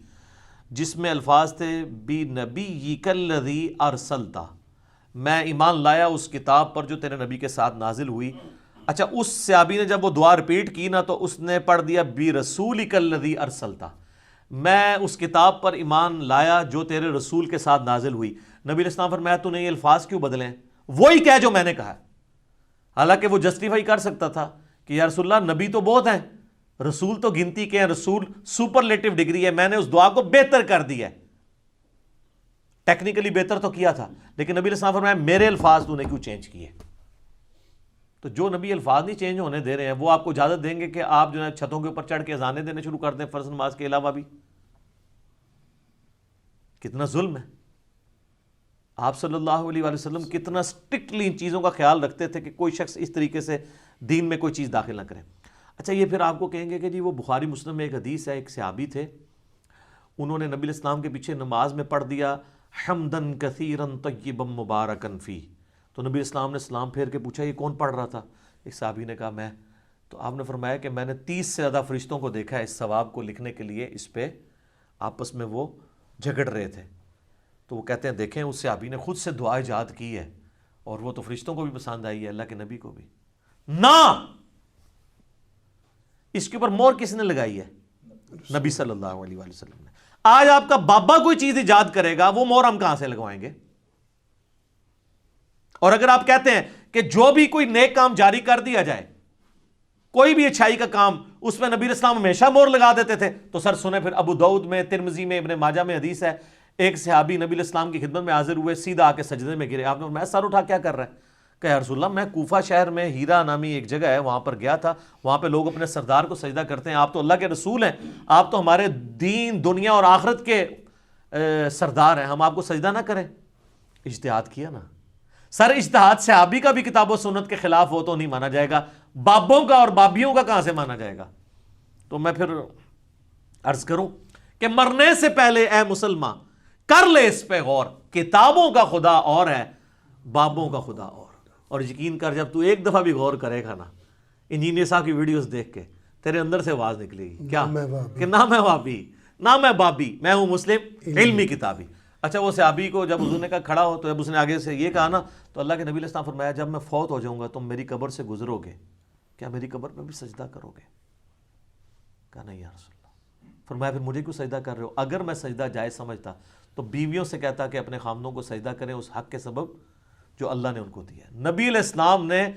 جس میں الفاظ تھے بِنَبِيِّكَ الَّذِي أَرْسَلْتَ، میں ایمان لایا اس کتاب پر جو تیرے نبی کے ساتھ نازل ہوئی۔ اچھا، اس صحابی نے جب وہ دعا ریپیٹ کی نا تو اس نے پڑھ دیا بِرَسُولِكَ الَّذِي أَرْسَلْتَ، میں اس کتاب پر ایمان لایا جو تیرے رسول کے ساتھ نازل ہوئی۔ نبی علیہ السلام فرمایا تو نے یہ الفاظ کیوں بدلیں؟ وہی کہہ جو میں نے کہا۔ حالانکہ وہ جسٹیفائی کر سکتا تھا کہ یا رسول اللہ نبی تو بہت ہیں، رسول تو گنتی کے ہیں، رسول سپرلیٹو ڈگری ہے، میں نے اس دعا کو بہتر کر دیا ہے، ٹیکنیکلی بہتر تو کیا تھا، لیکن نبی علیہ السلام فرمایا میرے الفاظ تو نے کیوں چینج کیے؟ تو جو نبی الفاظ نہیں چینج ہونے دے رہے ہیں وہ آپ کو اجازت دیں گے کہ آپ جو ہے چھتوں کے اوپر چڑھ کے اذانیں دینے شروع کر دیں فرض نماز کے علاوہ بھی؟ کتنا ظلم ہے. آپ صلی اللہ علیہ وآلہ وسلم کتنا سٹرکٹلی ان چیزوں کا خیال رکھتے تھے کہ کوئی شخص اس طریقے سے دین میں کوئی چیز داخل نہ کرے. اچھا یہ پھر آپ کو کہیں گے کہ جی وہ بخاری مسلم میں ایک حدیث ہے, ایک صحابی تھے, انہوں نے نبی الاسلام کے پیچھے نماز میں پڑھ دیا حمدن کثیرن طیبا مبارکن فی. تو نبی اسلام نے سلام پھیر کے پوچھا یہ کون پڑھ رہا تھا؟ ایک صحابی نے کہا میں. تو آپ نے فرمایا کہ میں نے 30 سے زیادہ فرشتوں کو دیکھا ہے اس ثواب کو لکھنے کے لیے, اس پہ آپس میں وہ جھگڑ رہے تھے. تو وہ کہتے ہیں دیکھیں اس صحابی نے خود سے دعا ایجاد کی ہے اور وہ تو فرشتوں کو بھی پسند آئی ہے, اللہ کے نبی کو بھی. نہ اس کے اوپر مور کس نے لگائی ہے؟ نبی صلی اللہ علیہ وآلہ وسلم نے. آج آپ کا بابا کوئی چیز ایجاد کرے گا, وہ مور ہم کہاں سے لگوائیں گے؟ اور اگر آپ کہتے ہیں کہ جو بھی کوئی نیک کام جاری کر دیا جائے, کوئی بھی اچھائی کا کام, اس میں نبی اسلام ہمیشہ مور لگا دیتے تھے, تو سر سنیں پھر ابو داؤد میں, ترمذی میں, ابن ماجہ میں حدیث ہے, ایک صحابی نبی الاسلام کی خدمت میں حاضر ہوئے, سیدھا آ کے سجدے میں گرے. آپ نے میں سر اٹھا کیا کر رہا ہے؟ کہ یا رسول اللہ میں کوفہ شہر میں ہیرا نامی ایک جگہ ہے وہاں پر گیا تھا, وہاں پہ لوگ اپنے سردار کو سجدہ کرتے ہیں, آپ تو اللہ کے رسول ہیں, آپ تو ہمارے دین دنیا اور آخرت کے سردار ہیں, ہم آپ کو سجدہ نہ کریں؟ اجتہاد کیا نا سر. اجتہاد صحابی کا بھی کتاب و سنت کے خلاف ہو تو نہیں مانا جائے گا, بابوں کا اور بابیوں کا کہاں سے مانا جائے گا؟ تو میں پھر عرض کروں کہ مرنے سے پہلے اے مسلمان کر لے اس پہ غور, کتابوں کا خدا اور ہے, بابوں کا خدا اور یقین کر جب تو ایک دفعہ بھی غور کرے گا نا انجینئر صاحب کی ویڈیوز دیکھ کے, تیرے اندر سے آواز نکلے گی کیا کہ نہ میں وابی نہ میں بابی, میں ہوں مسلم علمی کتابی. اچھا وہ صحابی کو جب حضور نے کہا کھڑا ہو, تو جب اس نے آگے سے یہ کہا نا, تو اللہ کے نبی علیہ السلام فرمایا جب میں فوت ہو جاؤں گا تم میری قبر سے گزرو گے, کیا میری قبر پہ بھی سجدہ کرو گے؟ کہا نہیں یا رسول اللہ. فرمایا پھر مجھے کیوں سجدہ کر رہے ہو؟ اگر میں سجدہ جائز سمجھتا تو بیویوں سے کہتا کہ اپنے خامدوں کو سجدہ کریں اس حق کے سبب جو اللہ نے ان کو دیا ہے. نبی علیہ السلام نے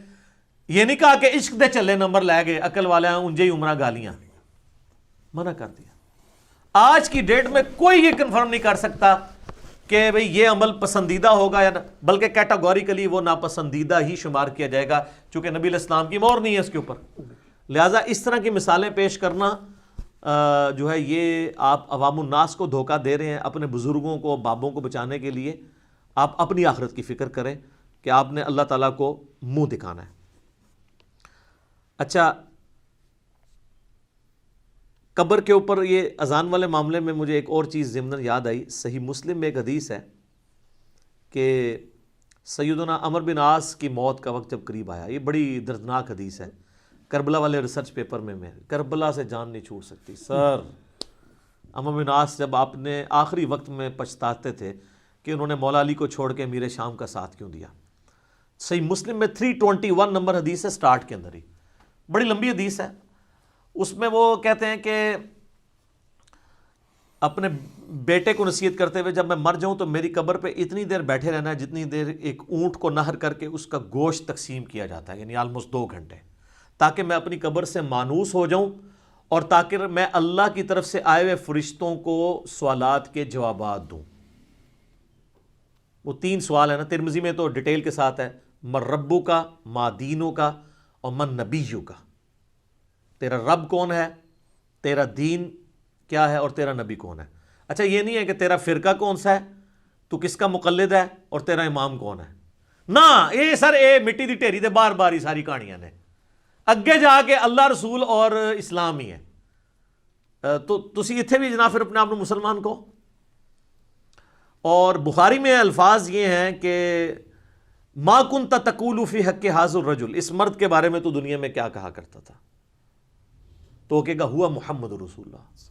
یہ نہیں کہا کہ عشق دے چلے نمبر لے گئے عقل والے ہیں انجے ہی عمرہ گالیاں, منع کر دیا. آج کی ڈیٹ میں کوئی یہ کنفرم نہیں کر سکتا کہ بھئی یہ عمل پسندیدہ ہوگا یا نہ, بلکہ کیٹاگوریکلی وہ ناپسندیدہ ہی شمار کیا جائے گا, چونکہ نبی علیہ السلام کی مہر نہیں ہے اس کے اوپر. لہٰذا اس طرح کی مثالیں پیش کرنا جو ہے یہ آپ عوام الناس کو دھوکہ دے رہے ہیں. اپنے بزرگوں کو, بابوں کو بچانے کے لیے آپ اپنی آخرت کی فکر کریں کہ آپ نے اللہ تعالیٰ کو منہ دکھانا ہے. اچھا قبر کے اوپر یہ اذان والے معاملے میں مجھے ایک اور چیز ضمن یاد آئی. صحیح مسلم میں ایک حدیث ہے کہ سیدنا عمر بن عاص کی موت کا وقت جب قریب آیا, یہ بڑی دردناک حدیث ہے, کربلا والے ریسرچ پیپر میں کربلا سے جان نہیں چھوٹ سکتی. سر عمر بن عاص جب آپ نے آخری وقت میں پچھتاتے تھے کہ انہوں نے مولا علی کو چھوڑ کے امیر شام کا ساتھ کیوں دیا. صحیح مسلم میں 321 نمبر حدیث ہے, سٹارٹ کے اندر ہی, بڑی لمبی حدیث ہے. اس میں وہ کہتے ہیں کہ اپنے بیٹے کو نصیحت کرتے ہوئے جب میں مر جاؤں تو میری قبر پہ اتنی دیر بیٹھے رہنا ہے جتنی دیر ایک اونٹ کو نہر کر کے اس کا گوشت تقسیم کیا جاتا ہے, یعنی آلموسٹ 2 گھنٹے, تاکہ میں اپنی قبر سے مانوس ہو جاؤں اور تاکہ میں اللہ کی طرف سے آئے ہوئے فرشتوں کو سوالات کے جوابات دوں. وہ 3 سوال ہیں نا, ترمذی میں تو ڈیٹیل کے ساتھ ہے, من ربو کا, ما دینوں کا, اور من نبیوں کا. تیرا رب کون ہے, تیرا دین کیا ہے, اور تیرا نبی کون ہے. اچھا یہ نہیں ہے کہ تیرا فرقہ کون سا ہے, تو کس کا مقلد ہے, اور تیرا امام کون ہے. نہ یہ سر اے مٹی دی ٹھیری دے بار بار ہی ساری کہانیاں نے, اگے جا کے اللہ رسول اور اسلام ہی ہے. تو تسی اتھے بھی جناب پھر اپنے آپ مسلمان کو. اور بخاری میں الفاظ یہ ہیں کہ ما کنت تقول فی حق ھذا الرجل, اس مرد کے بارے میں تو دنیا میں کیا کہا کرتا تھا, تو کہے گا ہوا محمد رسول اللہ.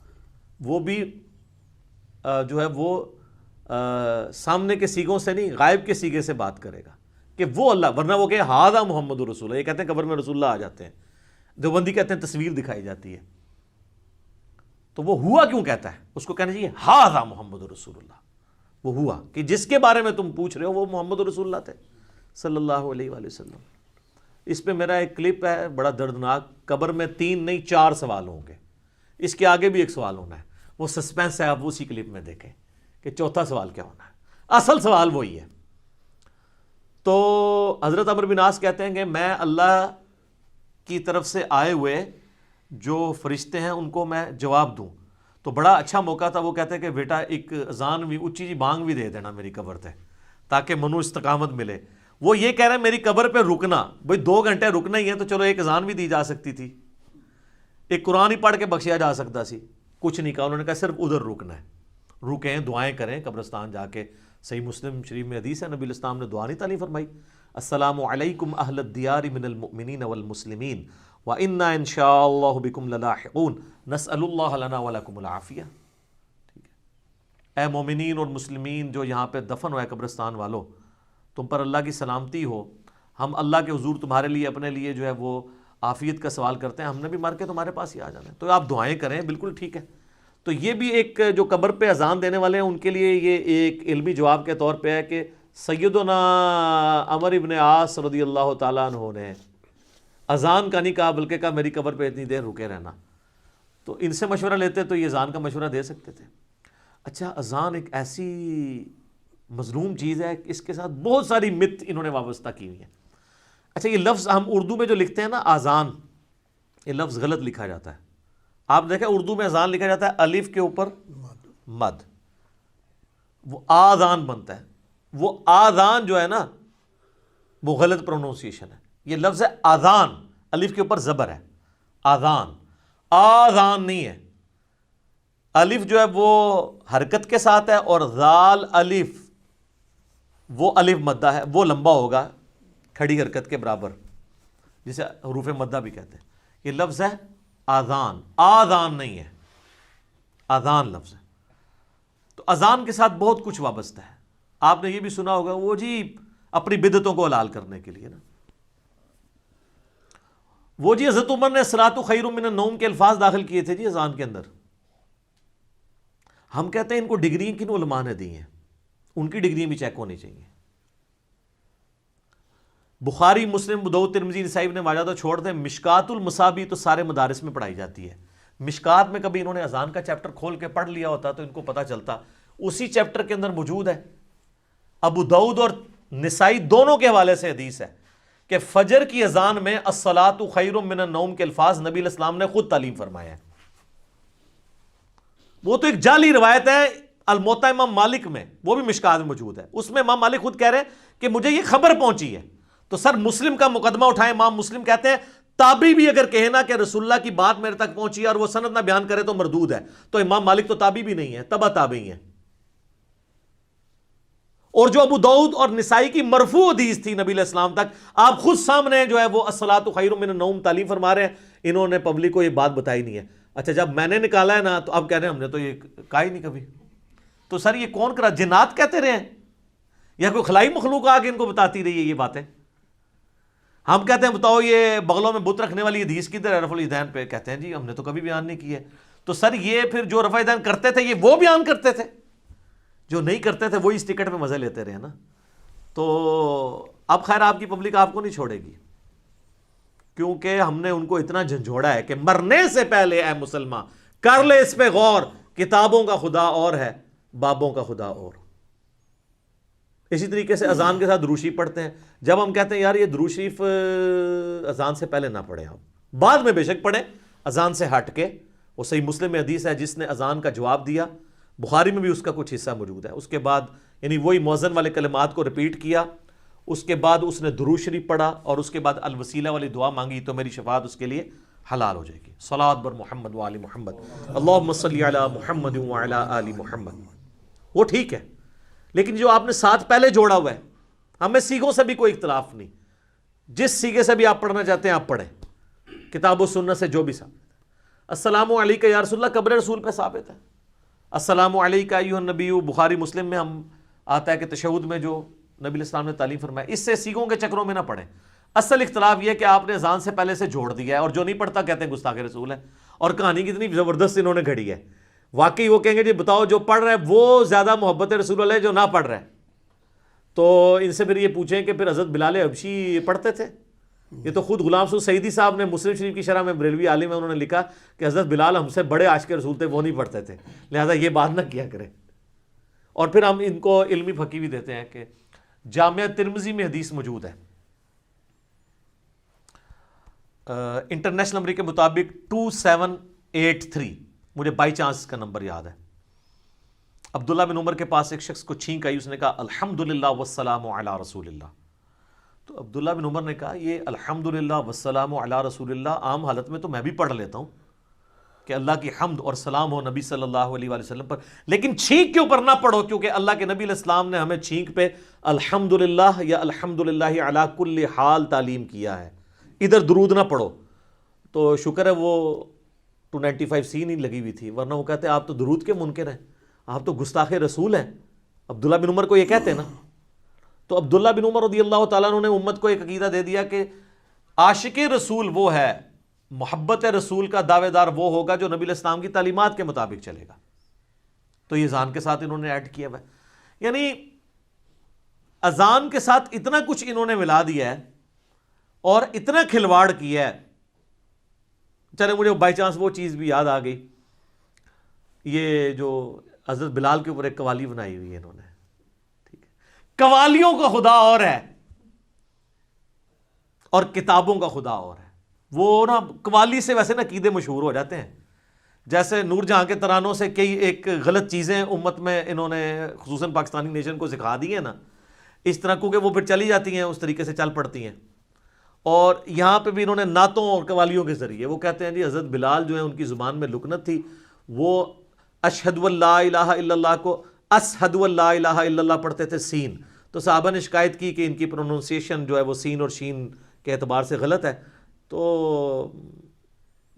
وہ بھی جو ہے وہ سامنے کے سیگوں سے نہیں, غائب کے سیگے سے بات کرے گا کہ وہ اللہ, ورنہ وہ کہ ھذا محمد رسول اللہ. یہ کہتے ہیں قبر میں رسول اللہ آ جاتے ہیں, دیوبندی کہتے ہیں تصویر دکھائی جاتی ہے. تو وہ ہوا کیوں کہتا ہے, اس کو کہنا چاہیے ھذا محمد رسول اللہ. وہ ہوا کہ جس کے بارے میں تم پوچھ رہے ہو وہ محمد رسول اللہ تھے صلی اللہ علیہ وآلہ وسلم. اس پہ میرا ایک کلپ ہے بڑا دردناک, قبر میں 3 نہیں 4 سوال ہوں گے, اس کے آگے بھی ایک سوال ہونا ہے, وہ سسپینس ہے, آپ اسی کلپ میں دیکھیں کہ چوتھا سوال کیا ہونا ہے. اصل سوال وہی ہے. تو حضرت عمرو بن عاص کہتے ہیں کہ میں اللہ کی طرف سے آئے ہوئے جو فرشتے ہیں ان کو میں جواب دوں، تو بڑا اچھا موقع تھا. وہ کہتے ہیں کہ بیٹا ایک اذان بھی اونچی جی بانگ بھی دے دینا میری قبر تے تاکہ منو استقامت ملے. وہ یہ کہہ رہے ہیں میری قبر پہ رکنا، بھئی 2 گھنٹے رکنا ہی ہے تو چلو ایک اذان بھی دی جا سکتی تھی، ایک قرآن ہی پڑھ کے بخشیا جا سکتا سی. کچھ نہیں کہا، انہوں نے کہا صرف ادھر رکنا ہے، رکیں دعائیں کریں قبرستان جا کے. صحیح مسلم شریف میں حدیث ہے، نبی الاسلام نے دعا نہیں تعلیم فرمائی، السلام علیکم اہل الدیار من المؤمنین والمسلمین وَإِنَّا إِن شَاءَ اللَّهُ بِكُمْ لَلَاحِقُونَ نَسْأَلُ اللَّهَ لَنَا وَلَكُمُ الْعَافِيَةَ. ٹھیک ہے، اے مومنین اور مسلمین جو یہاں پہ دفن ہوئے قبرستان والو، تم پر اللہ کی سلامتی ہو. ہم اللہ کے حضور تمہارے لیے اپنے لیے جو ہے وہ عافیت کا سوال کرتے ہیں، ہم نے بھی مر کے تمہارے پاس ہی آ جانا ہے، تو آپ دعائیں کریں. بالکل ٹھیک ہے. تو یہ بھی ایک جو قبر پہ اذان دینے والے ہیں ان کے لیے یہ ایک علمی جواب کے طور پہ ہے کہ سیدنا عمر ابن عاص رضی اللہ تعالیٰ عنہ نے اذان کا نہیں کہا بلکہ کہا میری قبر پہ اتنی دیر رکے رہنا. تو ان سے مشورہ لیتے تو یہ اذان کا مشورہ دے سکتے تھے. اچھا، اذان ایک ایسی مظلوم چیز ہے، اس کے ساتھ بہت ساری مت انہوں نے وابستہ کی ہوئی ہیں. اچھا، یہ لفظ ہم اردو میں جو لکھتے ہیں نا اذان، یہ لفظ غلط لکھا جاتا ہے. آپ دیکھیں اردو میں اذان لکھا جاتا ہے الف کے اوپر مد، وہ آذان بنتا ہے. وہ آذان جو ہے نا وہ غلط پروننسیشن ہے. یہ لفظ ہے آذان، الف کے اوپر زبر ہے، آذان، آذان نہیں ہے. الف جو ہے وہ حرکت کے ساتھ ہے اور ذال الف، وہ الف مدہ ہے، وہ لمبا ہوگا کھڑی حرکت کے برابر، جسے حروف مدہ بھی کہتے ہیں. یہ لفظ ہے آذان، آذان نہیں ہے، آذان لفظ ہے. تو اذان کے ساتھ بہت کچھ وابستہ ہے. آپ نے یہ بھی سنا ہوگا وہ جی اپنی بدعتوں کو حلال کرنے کے لیے نا، وہ جی حضرت عمر نے الصلاۃ خیر من النوم کے الفاظ داخل کیے تھے جی اذان کے اندر. ہم کہتے ہیں ان کو ڈگری کن علماء نے دی ہیں، ان کی ڈگری بھی چیک ہونی چاہیے. بخاری، مسلم، ابو داؤد، ترمذی، نسائی، ابن ماجہ تو چھوڑ دیں، مشکات المصابیح تو سارے مدارس میں پڑھائی جاتی ہے. مشکات میں کبھی انہوں نے اذان کا چیپٹر کھول کے پڑھ لیا ہوتا تو ان کو پتہ چلتا، اسی چیپٹر کے اندر موجود ہے. ابو داؤد اور نسائی دونوں کے حوالے سے حدیث ہے کہ فجر کی اذان میں الصلاۃ خیر من النوم کے الفاظ نبی علیہ السلام نے خود تعلیم فرمایا ہے. وہ تو ایک جعلی روایت ہے الموطا امام مالک میں، وہ بھی مشکات میں موجود ہے. اس میں امام مالک خود کہہ رہے ہیں کہ مجھے یہ خبر پہنچی ہے. تو سر مسلم کا مقدمہ اٹھائیں، امام مسلم کہتے ہیں تابعی بھی اگر کہے نا کہ رسول اللہ کی بات میرے تک پہنچی ہے اور وہ سند نہ بیان کرے تو مردود ہے. تو امام مالک تو تابعی بھی نہیں ہے، تبع تابعی ہیں. اور جو ابو داؤد اور نسائی کی مرفوع حدیث تھی نبی علیہ السلام تک، آپ خود سامنے جو ہے وہ الصلاۃ خیر من النوم تعلیم فرما رہے ہیں، انہوں نے پبلک کو یہ بات بتائی نہیں ہے. اچھا، جب میں نے نکالا ہے نا تو اب کہہ رہے ہیں ہم نے تو یہ کہا ہی نہیں کبھی. تو سر یہ کون کرا، جنات کہتے رہے ہیں یا کوئی خلائی مخلوق آ کے ان کو بتاتی رہی ہے یہ باتیں؟ ہم کہتے ہیں بتاؤ یہ بغلوں میں بت رکھنے والی حدیث کدھر ہے رفع الیدین پہ، کہتے ہیں جی ہم نے تو کبھی بیان نہیں کی ہے. تو سر یہ پھر جو رفع الیدین کرتے تھے یہ وہ بیان کرتے تھے، جو نہیں کرتے تھے وہی اس ٹکٹ پہ مزے لیتے رہے نا. تو اب خیر آپ کی پبلک آپ کو نہیں چھوڑے گی، کیونکہ ہم نے ان کو اتنا جھنجھوڑا ہے کہ مرنے سے پہلے اے مسلمان کر لے اس پہ غور، کتابوں کا خدا اور ہے، بابوں کا خدا اور. اسی طریقے سے اذان کے ساتھ درود شریف پڑھتے ہیں. جب ہم کہتے ہیں یار یہ درود شریف اذان سے پہلے نہ پڑھیں، آپ بعد میں بے شک پڑھیں اذان سے ہٹ کے. وہ صحیح مسلم میں حدیث ہے جس نے اذان کا جواب دیا، بخاری میں بھی اس کا کچھ حصہ موجود ہے. اس کے بعد یعنی وہی مؤذن والے کلمات کو ریپیٹ کیا، اس کے بعد اس نے درود شریف پڑھا اور اس کے بعد الوسیلہ والی دعا مانگی تو میری شفاعت اس کے لیے حلال ہو جائے گی. صلاۃ بر محمد وآل محمد، اللہم صلی علی محمد وعلی آل محمد. وہ ٹھیک ہے، لیکن جو آپ نے ساتھ پہلے جوڑا ہوا ہے، ہمیں سیغوں سے بھی کوئی اختلاف نہیں، جس سیغے سے بھی آپ پڑھنا چاہتے ہیں آپ پڑھیں، کتاب و سنت سے جو بھی ثابت ہے. السلام علیکہ یا رسول اللہ قبر رسول پہ ثابت ہے. السلام علیکہ ایھا النبی، بخاری مسلم میں ہم آتا ہے کہ تشہد میں جو نبی علیہ السلام نے تعلیم فرمایا. اس سے سیغوں کے چکروں میں نہ پڑھیں. اصل اختلاف یہ ہے کہ آپ نے اذان سے پہلے سے جوڑ دیا ہے، اور جو نہیں پڑھتا کہتے ہیں گستاخ رسول ہے. اور کہانی کتنی زبردست انہوں نے گھڑی ہے. واقعی وہ کہیں گے جی بتاؤ جو پڑھ رہا ہے وہ زیادہ محبت رسول اللہ ہے جو نہ پڑھ رہا ہے. تو ان سے پھر یہ پوچھیں کہ پھر حضرت بلال حبشی پڑھتے تھے؟ یہ تو خود غلام سعود سعیدی صاحب نے مسلم شریف کی شرح میں، بریلوی عالم ہے، انہوں نے لکھا کہ حضرت بلال ہم سے بڑے عاشق رسول تھے، وہ نہیں پڑھتے تھے، لہذا یہ بات نہ کیا کریں. اور پھر ہم ان کو علمی پھکی بھی دیتے ہیں کہ جامعہ ترمذی میں حدیث موجود ہے، انٹرنیشنل نمبر کے مطابق 2783، مجھے بائی چانس کا نمبر یاد ہے۔ عبداللہ بن عمر کے پاس ایک شخص کو چھینک آئی، اس نے کہا الحمدللہ والسلام علی رسول اللہ۔ تو عبداللہ بن عمر نے کہا یہ الحمدللہ والسلام علی رسول اللہ عام حالت میں تو میں بھی پڑھ لیتا ہوں کہ اللہ کی حمد اور سلام ہو نبی صلی اللہ علیہ وآلہ وسلم پر، لیکن چھینک کے اوپر نہ پڑھو، کیونکہ اللہ کے نبی علیہ السلام نے ہمیں چھینک پہ الحمدللہ یا الحمدللہ علی کل حال تعلیم کیا ہے، ادھر درود نہ پڑھو۔ تو شکر ہے وہ 295C نہیں لگی ہوئی تھی، ورنہ وہ کہتے آپ تو درود کے منکر ہیں، آپ تو گستاخ رسول ہیں۔ عبداللہ بن عمر کو یہ کہتے ہیں نا۔ تو عبداللہ بن عمر رضی اللہ تعالیٰ عنہ نے امت کو ایک عقیدہ دے دیا کہ عاشق رسول وہ ہے، محبت رسول کا دعوے دار وہ ہوگا جو نبی علیہ السلام کی تعلیمات کے مطابق چلے گا۔ تو یہ اذان کے ساتھ انہوں نے ایڈ کیا ہوا ہے، یعنی اذان کے ساتھ اتنا کچھ انہوں نے ملا دیا ہے اور اتنا کھلواڑ کیا ہے۔ چلے مجھے بائی چانس وہ چیز بھی یاد آ گئی، یہ جو حضرت بلال کے اوپر ایک قوالی بنائی ہوئی ہے انہوں نے، ٹھیک ہے، قوالیوں کا خدا اور ہے اور کتابوں کا خدا اور ہے۔ وہ نا قوالی سے ویسے نا عقیدے مشہور ہو جاتے ہیں، جیسے نور جہاں کے ترانوں سے کئی ایک غلط چیزیں امت میں انہوں نے خصوصاً پاکستانی نیشن کو سکھا دی ہیں نا، اس طرح کیونکہ وہ پھر چلی جاتی ہیں، اس طریقے سے چل پڑتی ہیں۔ اور یہاں پہ بھی انہوں نے نعتوں اور قوالیوں کے ذریعے وہ کہتے ہیں جی حضرت بلال جو ہیں ان کی زبان میں لکنت تھی، وہ اشہد لا الہ الا اللہ کو اشہد لا الہ الا اللہ پڑھتے تھے سین۔ تو صحابہ نے شکایت کی کہ ان کی پروننسیشن جو ہے وہ سین اور شین کے اعتبار سے غلط ہے۔ تو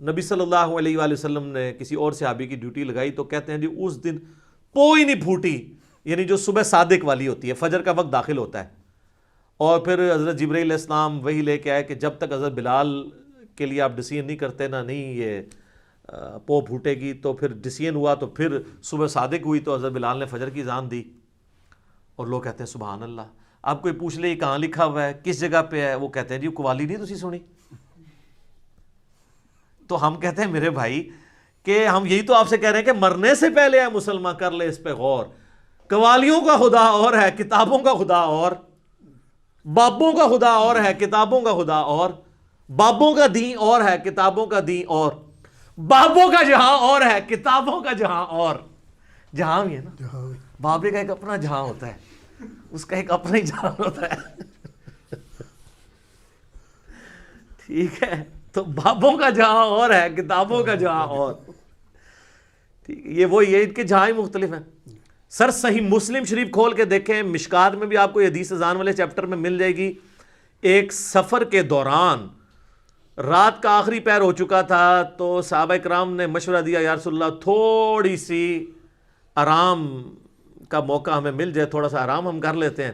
نبی صلی اللہ علیہ وآلہ وسلم نے کسی اور صحابی کی ڈیوٹی لگائی، تو کہتے ہیں جی اس دن پوئی نہیں پھوٹی، یعنی جو صبح صادق والی ہوتی ہے، فجر کا وقت داخل ہوتا ہے، اور پھر حضرت جبرائیل علیہ السلام وہی لے کے آئے کہ جب تک حضرت بلال کے لیے آپ ڈسیزن نہیں کرتے نا نہیں یہ پو پھوٹے گی۔ تو پھر ڈسیزن ہوا، تو پھر صبح صادق ہوئی، تو حضرت بلال نے فجر کی اذان دی، اور لوگ کہتے ہیں سبحان اللہ۔ آپ کوئی پوچھ لے یہ کہاں لکھا ہوا ہے، کس جگہ پہ ہے، وہ کہتے ہیں جی قوالی نہیں تسی سنی۔ تو ہم کہتے ہیں میرے بھائی کہ ہم یہی تو آپ سے کہہ رہے ہیں کہ مرنے سے پہلے ہے مسلمان کر لے اس پہ غور۔ قوالیوں کا خدا اور ہے، کتابوں کا خدا اور، بابوں کا خدا اور ہے، کتابوں کا خدا اور، بابوں کا دین اور ہے، کتابوں کا دین اور، بابوں کا جہاں اور ہے، کتابوں کا جہاں اور۔ جہاں بھی ہے نا، بابے کا ایک اپنا جہاں ہوتا ہے، اس کا ایک اپنا ہی جہاں ہوتا ہے، ٹھیک ہے۔ تو بابوں کا جہاں اور ہے، کتابوں کا جہاں اور، ٹھیک ہے۔ یہ وہی ہے، ان کے جہاں ہی مختلف ہیں۔ سر صحیح مسلم شریف کھول کے دیکھیں، مشکات میں بھی آپ کو یہ حدیث اذان والے چیپٹر میں مل جائے گی۔ ایک سفر کے دوران رات کا آخری پہر ہو چکا تھا، تو صحابہ کرام نے مشورہ دیا یا رسول اللہ تھوڑی سی آرام کا موقع ہمیں مل جائے، تھوڑا سا آرام ہم کر لیتے ہیں۔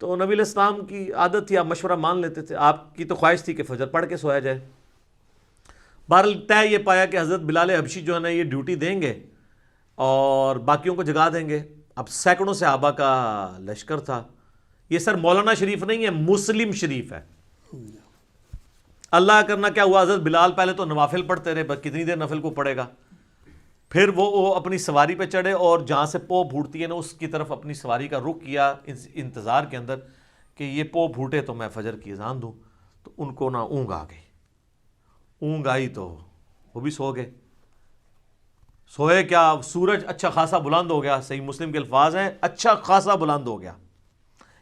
تو نبی علیہ السلام کی عادت تھی، آپ مشورہ مان لیتے تھے، آپ کی تو خواہش تھی کہ فجر پڑھ کے سویا جائے۔ بہرحال طے یہ پایا کہ حضرت بلال حبشی جو ہے نا یہ ڈیوٹی دیں گے اور باقیوں کو جگا دیں گے۔ اب سینکڑوں صحابہ کا لشکر تھا۔ یہ سر مولانا شریف نہیں ہے، مسلم شریف ہے۔ اللہ کرنا کیا ہوا، حضرت بلال پہلے تو نوافل پڑھتے رہے، کتنی دیر نفل کو پڑھے گا، پھر وہ اپنی سواری پہ چڑھے اور جہاں سے پو پھوٹتی ہے نا اس کی طرف اپنی سواری کا رخ کیا، انتظار کے اندر کہ یہ پو پھوٹے تو میں فجر کی اذان دوں۔ تو ان کو نا اونگ آ گئی، اونگ آئی تو وہ بھی سو گئے۔ سوئے کیا، سورج اچھا خاصا بلند ہو گیا، صحیح مسلم کے الفاظ ہیں اچھا خاصا بلند ہو گیا،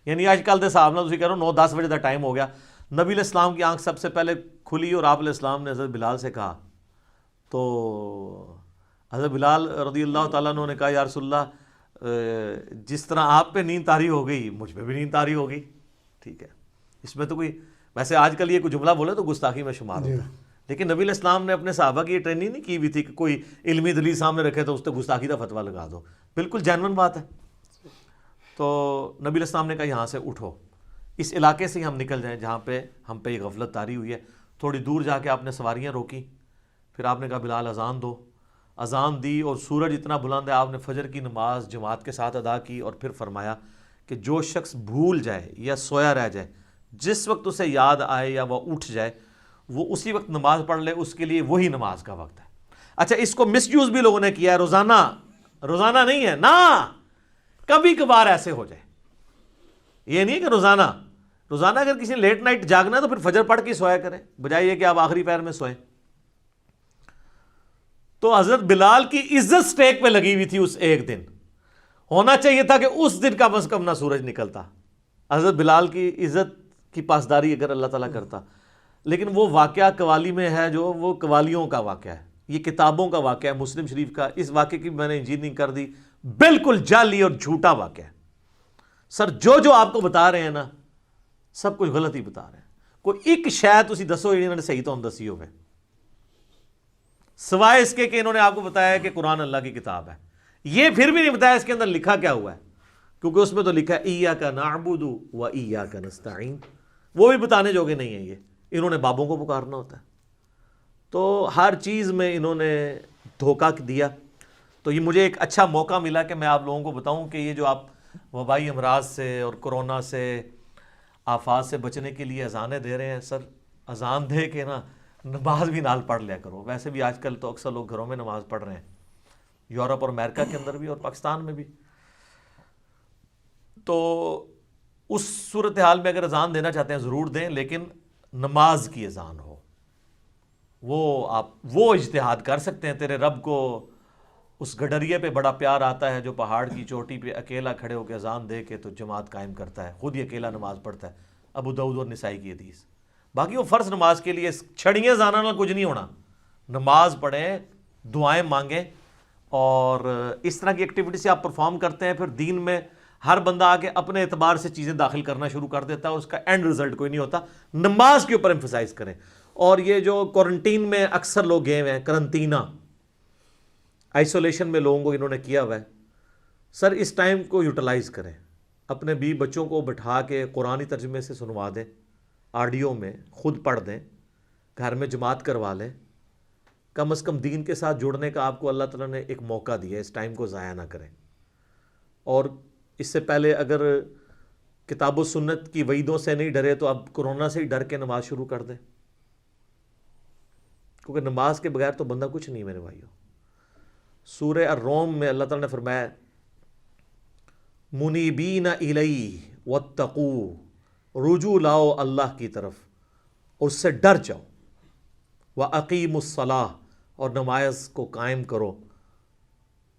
یعنی آج کل دے صاحب نہ تسی کہہ رہے ہو 9-10 بجے کا ٹائم ہو گیا۔ نبی علیہ السلام کی آنکھ سب سے پہلے کھلی اور آپ علیہ السلام نے حضرت بلال سے کہا، تو حضرت بلال رضی اللہ تعالیٰ عنہ نے کہا یا رسول اللہ جس طرح آپ پہ نیند طاری ہو گئی مجھ پہ بھی نیند طاری ہو گئی، ٹھیک ہے۔ اس میں تو کوئی ویسے آج کل یہ کوئی جملہ بولے تو گستاخی میں شمار ہوتا ہے، لیکن نبی علیہ السلام نے اپنے صحابہ کی یہ ٹریننگ نہیں کی ہوئی تھی کہ کوئی علمی دلیل سامنے رکھے تو اس پہ گستاخی کا فتویٰ لگا دو، بالکل جینون بات ہے۔ تو نبی علیہ السلام نے کہا یہاں سے اٹھو، اس علاقے سے ہی ہم نکل جائیں جہاں پہ ہم پہ یہ غفلت طاری ہوئی ہے۔ تھوڑی دور جا کے آپ نے سواریاں روکی، پھر آپ نے کہا بلال اذان دو، اذان دی اور سورج اتنا بلند ہے، آپ نے فجر کی نماز جماعت کے ساتھ ادا کی، اور پھر فرمایا کہ جو شخص بھول جائے یا سویا رہ جائے، جس وقت اسے یاد آئے یا وہ اٹھ جائے وہ اسی وقت نماز پڑھ لے، اس کے لیے وہی نماز کا وقت ہے۔ اچھا اس کو مس یوز بھی لوگوں نے کیا ہے، روزانہ نہیں ہے نا، کبھی کبھار ایسے ہو جائے، یہ نہیں ہے کہ روزانہ اگر کسی نے لیٹ نائٹ جاگنا ہے تو پھر فجر پڑھ کے سویا کریں، بجائے یہ کہ آپ آخری پہر میں سوئیں۔ تو حضرت بلال کی عزت سٹیک پہ لگی ہوئی تھی اس ایک دن، ہونا چاہیے تھا کہ اس دن کم از کم نہ سورج نکلتا، حضرت بلال کی عزت کی پاسداری اگر اللہ تعالیٰ کرتا۔ لیکن وہ واقعہ قوالی میں ہے، جو وہ قوالیوں کا واقعہ ہے، یہ کتابوں کا واقعہ ہے، مسلم شریف کا۔ اس واقعے کی میں نے انجینئرنگ کر دی، بالکل جعلی اور جھوٹا واقعہ ہے سر۔ جو آپ کو بتا رہے ہیں نا، سب کچھ غلط ہی بتا رہے ہیں۔ کوئی ایک شاید اسی دسو انہوں نے صحیح تو ہم دسی ہوئے، سوائے اس کے کہ انہوں نے آپ کو بتایا کہ قرآن اللہ کی کتاب ہے، یہ پھر بھی نہیں بتایا اس کے اندر لکھا کیا ہوا ہے، کیونکہ اس میں تو لکھا ہے ایاک نعبد و ایاک نستعین، وہ بھی بتانے جوگے نہیں ہیں، یہ انہوں نے بابوں کو پکارنا ہوتا ہے۔ تو ہر چیز میں انہوں نے دھوکہ دیا۔ تو یہ مجھے ایک اچھا موقع ملا کہ میں آپ لوگوں کو بتاؤں کہ یہ جو آپ وبائی امراض سے اور کرونا سے، آفات سے بچنے کے لیے اذانیں دے رہے ہیں، سر اذان دے کے نا نماز بھی نال پڑھ لیا کرو۔ ویسے بھی آج کل تو اکثر لوگ گھروں میں نماز پڑھ رہے ہیں، یورپ اور امریکہ کے اندر بھی اور پاکستان میں بھی۔ تو اس صورتحال میں اگر اذان دینا چاہتے ہیں ضرور دیں، لیکن نماز کی اذان ہو، وہ آپ وہ اجتہاد کر سکتے ہیں۔ تیرے رب کو اس گڈریے پہ بڑا پیار آتا ہے جو پہاڑ کی چوٹی پہ اکیلا کھڑے ہو کے اذان دے کے تو جماعت قائم کرتا ہے، خود ہی اکیلا نماز پڑھتا ہے، ابو داؤد اور نسائی کی حدیث۔ باقی وہ فرض نماز کے لیے چھڑیاں زانا نہ کچھ نہیں ہونا، نماز پڑھیں، دعائیں مانگیں، اور اس طرح کی ایکٹیویٹی سے آپ پرفارم کرتے ہیں، پھر دین میں ہر بندہ آ کے اپنے اعتبار سے چیزیں داخل کرنا شروع کر دیتا ہے اور اس کا اینڈ رزلٹ کوئی نہیں ہوتا۔ نماز کے اوپر ایمفسائز کریں۔ اور یہ جو کوارنٹین میں اکثر لوگ گئے ہوئے ہیں، کرنٹینہ آئسولیشن میں لوگوں کو انہوں نے کیا ہوا ہے، سر اس ٹائم کو یوٹیلائز کریں، اپنے بیوی بچوں کو بٹھا کے قرآنی ترجمے سے سنوا دیں، آڈیو میں خود پڑھ دیں، گھر میں جماعت کروا لیں، کم از کم دین کے ساتھ جڑنے کا آپ کو اللہ تعالیٰ نے ایک موقع دیا ہے، اس ٹائم کو ضائع نہ کریں۔ اور اس سے پہلے اگر کتاب و سنت کی وعیدوں سے نہیں ڈرے تو اب کرونا سے ہی ڈر کے نماز شروع کر دیں، کیونکہ نماز کے بغیر تو بندہ کچھ نہیں میرے بھائیوں۔ سورہ الروم میں اللہ تعالیٰ نے فرمایا منیبین الیہ واتقوا، رجوع لاؤ اللہ کی طرف اور اس سے ڈر جاؤ، وَأَقِيمُوا الصَّلَاةَ، اور نماز کو قائم کرو،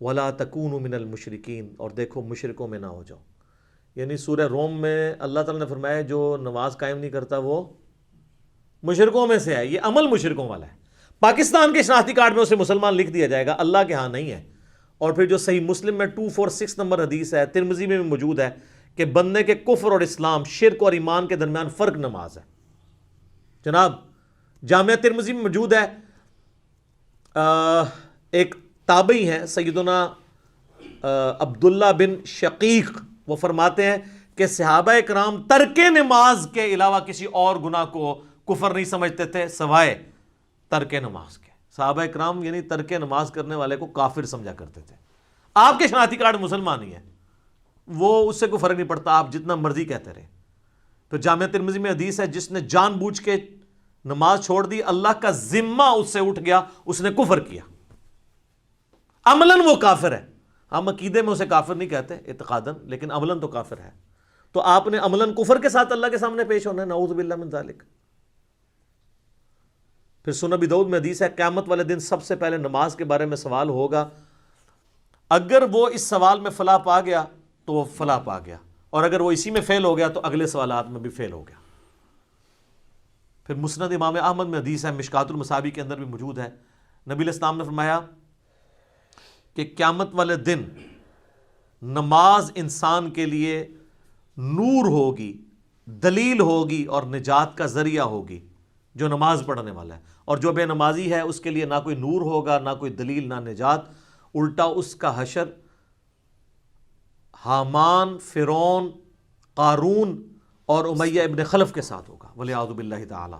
وَلَا تَكُونُوا مِنَ الْمُشْرِكِينَ، اور دیکھو مشرکوں میں نہ ہو جاؤ۔ یعنی سورہ روم میں اللہ تعالیٰ نے فرمایا جو نماز قائم نہیں کرتا وہ مشرکوں میں سے ہے، یہ عمل مشرکوں والا ہے۔ پاکستان کے شناختی کارڈ میں اسے مسلمان لکھ دیا جائے گا، اللہ کے ہاں نہیں ہے۔ اور پھر جو صحیح مسلم میں 246 نمبر حدیث ہے، ترمذی میں بھی موجود ہے کہ بندے کے کفر اور اسلام، شرک اور ایمان کے درمیان فرق نماز ہے۔ جناب جامعہ ترمذی میں موجود ہے، ایک تابعی ہیں سیدنا عبداللہ بن شقیق، وہ فرماتے ہیں کہ صحابہ کرام ترک نماز کے علاوہ کسی اور گناہ کو کفر نہیں سمجھتے تھے سوائے ترک نماز کے۔ صحابہ کرام یعنی ترک نماز کرنے والے کو کافر سمجھا کرتے تھے۔ آپ کے شناختی کارڈ مسلمان ہی ہے، وہ اس سے کوئی فرق نہیں پڑتا، آپ جتنا مرضی کہتے رہے۔ تو جامعہ ترمذی میں حدیث ہے جس نے جان بوجھ کے نماز چھوڑ دی، اللہ کا ذمہ اس سے اٹھ گیا، اس نے کفر کیا، عملاً وہ کافر ہے۔ ہم عقیدے میں اسے کافر نہیں کہتے اعتقاداً، لیکن عملاً تو کافر ہے۔ تو آپ نے عملاً کفر کے ساتھ اللہ کے سامنے پیش ہونا ہے، نعوذ باللہ من ذالک۔ پھر سنن ابی داؤد میں حدیث ہے قیامت والے دن سب سے پہلے نماز کے بارے میں سوال ہوگا، اگر وہ اس سوال میں فلاح پا گیا تو وہ فلاح پا گیا، اور اگر وہ اسی میں فیل ہو گیا تو اگلے سوالات میں بھی فیل ہو گیا۔ پھر مسند امام احمد میں حدیث ہے، مشکات المصابیح کے اندر بھی موجود ہے، نبی علیہ السلام نے فرمایا کہ قیامت والے دن نماز انسان کے لیے نور ہوگی، دلیل ہوگی اور نجات کا ذریعہ ہوگی، جو نماز پڑھنے والا ہے۔ اور جو بے نمازی ہے اس کے لیے نہ کوئی نور ہوگا، نہ کوئی دلیل، نہ نجات، الٹا اس کا حشر حامان، فرعون، قارون اور امیہ ابن خلف کے ساتھ ہوگا، والعیاذ باللہ تعالی۔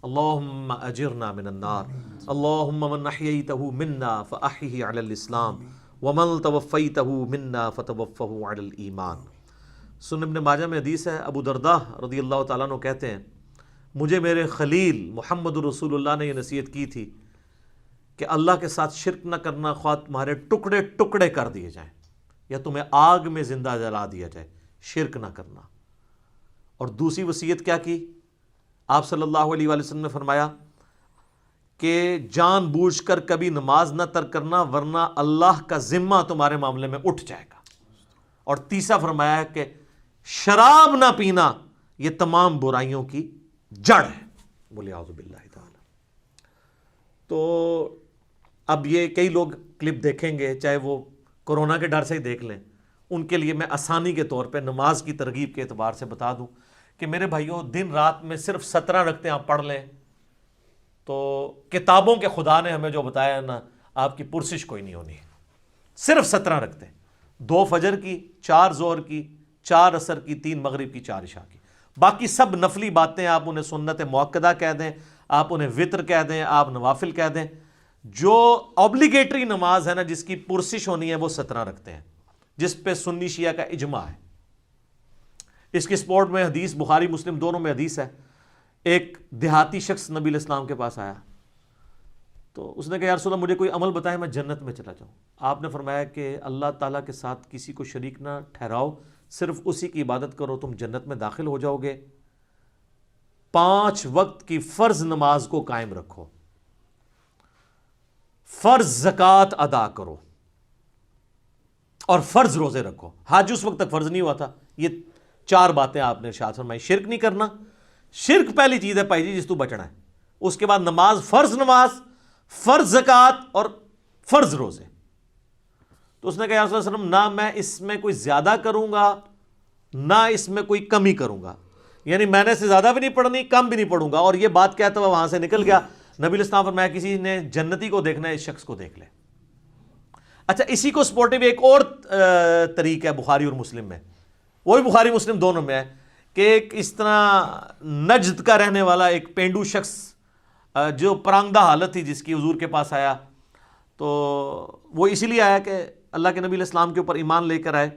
اللہم اجرنا من النار، اللہم من احییتہ منا فاحیہ علی الاسلام ومن توفیتہ منا فتوفہ علی الایمان۔ سنن ابن ماجہ میں حدیث ہے، ابو درداء رضی اللہ تعالیٰ عنہ کہتے ہیں مجھے میرے خلیل محمد رسول اللہ نے یہ نصیحت کی تھی کہ اللہ کے ساتھ شرک نہ کرنا، خواہ تمہارے ٹکڑے ٹکڑے کر دیے جائیں یا تمہیں آگ میں زندہ جلا دیا جائے، شرک نہ کرنا۔ اور دوسری وصیت کیا کی؟ آپ صلی اللہ علیہ وآلہ وسلم نے فرمایا کہ جان بوجھ کر کبھی نماز نہ ترک کرنا ورنہ اللہ کا ذمہ تمہارے معاملے میں اٹھ جائے گا. اور تیسرا فرمایا کہ شراب نہ پینا یہ تمام برائیوں کی جڑ ہے. بولے اعوذ باللہ تعالی. تو اب یہ کئی لوگ کلپ دیکھیں گے، چاہے وہ کورونا کے ڈر سے ہی دیکھ لیں، ان کے لیے میں آسانی کے طور پہ نماز کی ترغیب کے اعتبار سے بتا دوں کہ میرے بھائیوں دن رات میں صرف 17 رکعتیں آپ پڑھ لیں تو کتابوں کے خدا نے ہمیں جو بتایا ہے نا، آپ کی پرسش کوئی نہیں ہونی ہے. صرف 17 رکعتیں، 2 فجر کی، 4 ظہر کی، 4 عصر کی، 3 مغرب کی، 4 عشاء کی. باقی سب نفلی باتیں آپ انہیں سنت مؤکدہ کہہ دیں، آپ انہیں وطر کہہ دیں، آپ نوافل کہہ دیں. جو اوبلیگیٹری نماز ہے نا، جس کی پرسش ہونی ہے، وہ 17 رکھتے ہیں، جس پہ سنی شیعہ کا اجماع ہے. اس کی سپورٹ میں حدیث بخاری مسلم دونوں میں حدیث ہے. ایک دیہاتی شخص نبی علیہ السلام کے پاس آیا تو اس نے کہا یا رسول اللہ مجھے کوئی عمل بتائے میں جنت میں چلا جاؤں. آپ نے فرمایا کہ اللہ تعالیٰ کے ساتھ کسی کو شریک نہ ٹھہراؤ، صرف اسی کی عبادت کرو، تم جنت میں داخل ہو جاؤ گے. 5 وقت کی فرض نماز کو قائم رکھو، فرض زکوٰۃ ادا کرو اور فرض روزے رکھو. حج اس وقت تک فرض نہیں ہوا تھا. یہ 4 باتیں آپ نے ارشاد فرمائی. شرک نہیں کرنا، شرک پہلی چیز ہے بھائی جی جس تو بچنا ہے. اس کے بعد نماز، فرض زکوٰۃ اور فرض روزے. تو اس نے کہا یا رسول اللہ صلی اللہ علیہ وسلم نہ میں اس میں کوئی زیادہ کروں گا نہ اس میں کوئی کمی کروں گا، یعنی میں نے سے زیادہ بھی نہیں پڑھنی، کم بھی نہیں پڑھوں گا. اور یہ بات کہتا ہوا وہاں سے نکل گیا. نبی علیہ السلام فرمایا کسی نے جنتی کو دیکھنا ہے اس شخص کو دیکھ لے. اچھا، اسی کو سپورٹیو ایک اور طریق ہے بخاری اور مسلم میں، وہی بخاری مسلم دونوں میں ہے کہ ایک اس طرح نجد کا رہنے والا ایک پینڈو شخص جو پرانگدہ حالت تھی جس کی حضور کے پاس آیا، تو وہ اسی لیے آیا کہ اللہ کے نبی علیہ السلام کے اوپر ایمان لے کر آئے.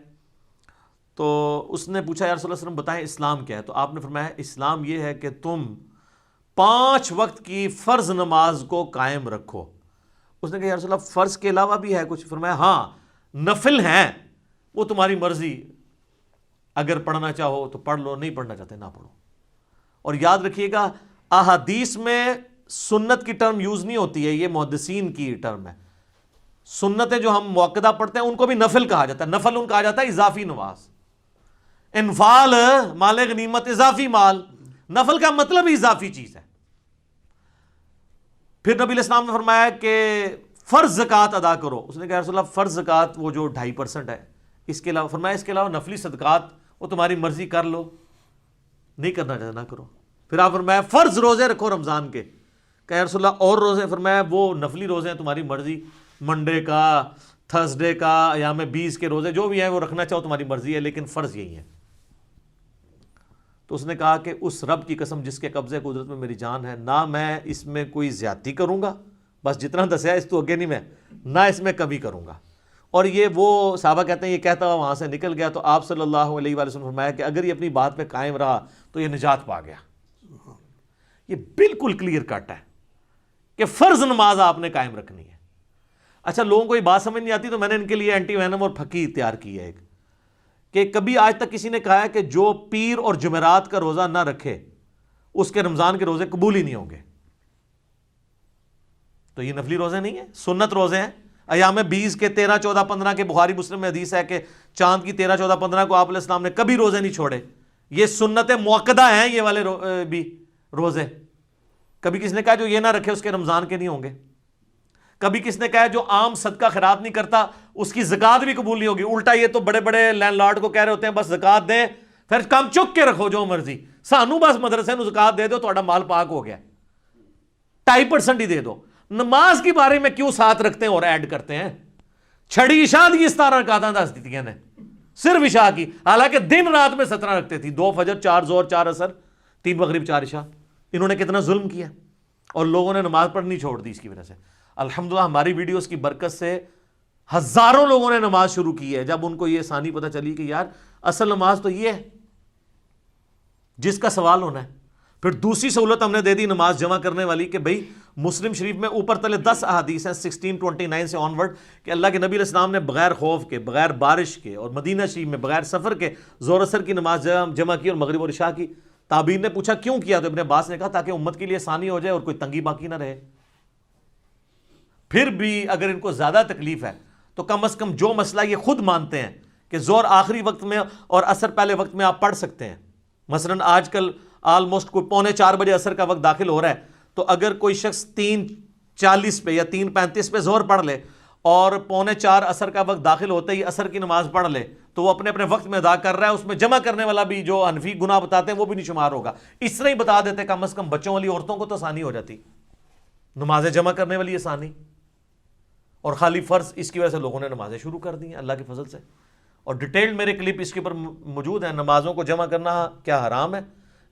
تو اس نے پوچھا یا رسول اللہ صلی اللہ علیہ وسلم بتائیں اسلام کیا ہے؟ تو آپ نے فرمایا اسلام یہ ہے کہ تم 5 وقت کی فرض نماز کو قائم رکھو. اس نے کہا یا رسول اللہ فرض کے علاوہ بھی ہے کچھ؟ فرمایا ہاں نفل ہیں، وہ تمہاری مرضی، اگر پڑھنا چاہو تو پڑھ لو، نہیں پڑھنا چاہتے نہ پڑھو. اور یاد رکھیے گا احادیث میں سنت کی ٹرم یوز نہیں ہوتی ہے، یہ محدثین کی ٹرم ہے. سنتیں جو ہم مؤکدہ پڑھتے ہیں ان کو بھی نفل کہا جاتا ہے. نفل ان کہا جاتا ہے اضافی نماز. انفال مال غنیمت اضافی مال، نفل کا مطلب اضافی چیز ہے. پھر نبی علیہ السلام نے فرمایا کہ فرض زکوٰۃ ادا کرو. اس نے کہا رسول اللہ فرض زکوٰۃ وہ جو 2.5% ہے، اس کے علاوہ فرمایا اس کے علاوہ نفلی صدقات وہ تمہاری مرضی کر لو، نہیں کرنا چاہتے نہ کرو. پھر آپ فرمایا فرض روزے رکھو رمضان کے. کہا رسول اللہ اور روزے؟ فرمایا وہ نفلی روزے ہیں تمہاری مرضی، منڈے کا، تھرسڈے کا، ایام 20 کے روزے جو بھی ہیں وہ رکھنا چاہو تمہاری مرضی ہے، لیکن فرض یہی ہے. تو اس نے کہا کہ اس رب کی قسم جس کے قبضے قدرت میں میری جان ہے، نہ میں اس میں کوئی زیادتی کروں گا، بس جتنا دسیا اس تو اگے نہیں، میں نہ اس میں کمی کروں گا. اور یہ وہ صحابہ کہتے ہیں یہ کہتا ہوا وہاں سے نکل گیا. تو آپ صلی اللہ علیہ وآلہ وسلم فرمایا کہ اگر یہ اپنی بات پہ قائم رہا تو یہ نجات پا گیا. یہ بالکل کلیئر کٹ ہے کہ فرض نماز آپ نے قائم رکھنی ہے. اچھا، لوگوں کو یہ بات سمجھ نہیں آتی تو میں نے ان کے لیے اینٹی وینم اور پھکی تیار کی ہے ایک، کہ کبھی آج تک کسی نے کہا ہے کہ جو پیر اور جمعرات کا روزہ نہ رکھے اس کے رمضان کے روزے قبول ہی نہیں ہوں گے. تو یہ نفلی روزے نہیں ہیں، سنت روزے ہیں. ایام 20 کے 13 14 15 کے بخاری مسلم میں حدیث ہے کہ چاند کی 13 14 15 کو آپ علیہ السلام نے کبھی روزے نہیں چھوڑے. یہ سنت مؤکدہ ہیں یہ والے بھی روزے. کبھی کس نے کہا جو یہ نہ رکھے اس کے رمضان کے نہیں ہوں گے. کبھی کس نے کہا جو عام صدقہ خیرات نہیں کرتا اس کی زکوٰۃ بھی قبول نہیں ہوگی. الٹا یہ تو بڑے بڑے لینڈ لارڈ کو کہہ رہے ہوتے ہیں بس زکوٰۃ دیں، پھر کم چک کے رکھو جو مرضی، سانو بس مدرسے نو زکوٰۃ دے دو تہاڈا مال پاک ہو گیا، 2.5% ہی دے دو. نماز کے بارے میں کیوں ساتھ رکھتے ہیں اور ایڈ کرتے ہیں؟ چھڑی عشاء دی 17 رکعتاں دس دیتیاں نے صرف عشاء کی، حالانکہ دن رات میں 17 رکھتے تھی. 2 فجر، 4 ظہر، 4 عصر، 3 مغرب، 4 عشاء. انہوں نے کتنا ظلم کیا اور لوگوں نے نماز پڑھنی چھوڑ دی اس کی وجہ سے. الحمدللہ ہماری ویڈیوز کی برکت سے ہزاروں لوگوں نے نماز شروع کی ہے جب ان کو یہ ثانی پتہ چلی کہ یار اصل نماز تو یہ ہے جس کا سوال ہونا ہے. پھر دوسری سہولت ہم نے دے دی نماز جمع کرنے والی کہ بھئی مسلم شریف میں اوپر تلے 10 احادیث ہیں 1629 سے آن ورڈ کہ اللہ کے نبی علیہ السلام نے بغیر خوف کے، بغیر بارش کے، اور مدینہ شریف میں بغیر سفر کے ظہر اثر کی نماز جمع کی اور مغرب اور عشاء کی۔ تابعین نے پوچھا کیوں کیا؟ تو ابن عباس نے کہا تاکہ امت کے لیے آسانی ہو جائے اور کوئی تنگی باقی نہ رہے۔ پھر بھی اگر ان کو زیادہ تکلیف ہے تو کم از کم جو مسئلہ یہ خود مانتے ہیں کہ ظہر آخری وقت میں اور عصر پہلے وقت میں آپ پڑھ سکتے ہیں، مثلا آج کل آلموسٹ کوئی 3:45 بجے عصر کا وقت داخل ہو رہا ہے، تو اگر کوئی شخص 3:40 پہ یا 3:35 پہ ظہر پڑھ لے اور 3:45 عصر کا وقت داخل ہوتے ہی عصر کی نماز پڑھ لے تو وہ اپنے اپنے وقت میں ادا کر رہا ہے، اس میں جمع کرنے والا بھی جو حنفی گناہ بتاتے ہیں وہ بھی نہیں شمار ہوگا۔ اس طرح ہی بتا دیتے کم از کم بچوں والی عورتوں کو تو آسانی ہو جاتی، نمازیں جمع کرنے والی آسانی، اور خالی فرض اس کی وجہ سے لوگوں نے نمازیں شروع کر دی ہیں اللہ کے فضل سے۔ اور ڈیٹیلڈ میرے کلپ اس کے اوپر موجود ہیں، نمازوں کو جمع کرنا کیا حرام ہے،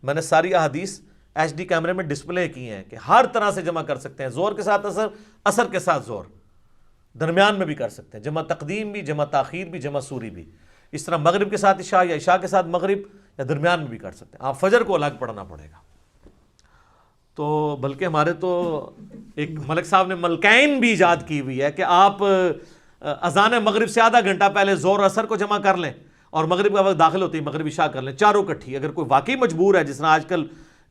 میں نے ساری احادیث ایچ ڈی کیمرے میں ڈسپلے کی ہیں کہ ہر طرح سے جمع کر سکتے ہیں، ظہر کے ساتھ عصر، عصر کے ساتھ ظہر، درمیان میں بھی کر سکتے ہیں، جمع تقدیم بھی، جمع تاخیر بھی، جمع سوری بھی، اس طرح مغرب کے ساتھ عشاء یا عشاء کے ساتھ مغرب یا درمیان میں بھی کر سکتے ہیں۔ آپ فجر کو الگ پڑھنا پڑے گا۔ تو بلکہ ہمارے تو ایک ملک صاحب نے ملکین بھی ایجاد کی ہوئی ہے کہ آپ اذان مغرب سے آدھا گھنٹہ پہلے ظہر اثر کو جمع کر لیں اور مغرب کا وقت داخل ہوتی ہے مغرب عشاء کر لیں، چاروں کٹھی۔ اگر کوئی واقعی مجبور ہے، جس طرح آج کل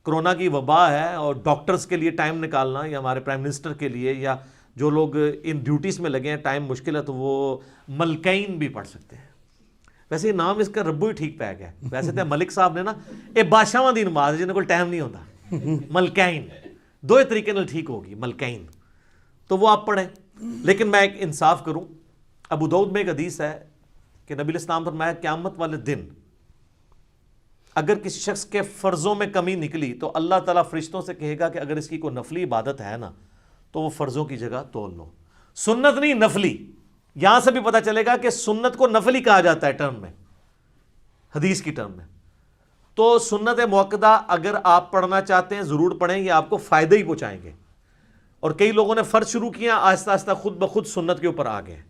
کرونا کی وبا ہے اور ڈاکٹرز کے لیے ٹائم نکالنا، یا ہمارے پرائم منسٹر کے لیے، یا جو لوگ ان ڈیوٹیز میں لگے ہیں ٹائم مشکل ہے، تو وہ ملکین بھی پڑھ سکتے ہیں۔ ویسے یہ نام اس کا ربو ہی ٹھیک پہ گیا، ویسے تو ملک صاحب نے نا یہ بادشاہاں دی نماز ہے جنہیں کوئی ٹائم نہیں ہوتا، ملکین دو طریقے نال ٹھیک ہوگی، ملکین، تو وہ آپ پڑھیں۔ لیکن میں ایک انصاف کروں، ابو داؤد میں ایک حدیث ہے کہ نبی علیہ السلام فرمایا قیامت والے دن اگر کسی شخص کے فرضوں میں کمی نکلی تو اللہ تعالیٰ فرشتوں سے کہے گا کہ اگر اس کی کوئی نفلی عبادت ہے نا تو وہ فرضوں کی جگہ تول لو۔ سنت نہیں، نفلی۔ یہاں سے بھی پتہ چلے گا کہ سنت کو نفلی کہا جاتا ہے ٹرم میں، حدیث کی ٹرم میں۔ تو سنت موقدہ اگر آپ پڑھنا چاہتے ہیں ضرور پڑھیں، یہ آپ کو فائدہ ہی پہنچائیں گے۔ اور کئی لوگوں نے فرض شروع کیا، آہستہ آہستہ خود بخود سنت کے اوپر آ گئے،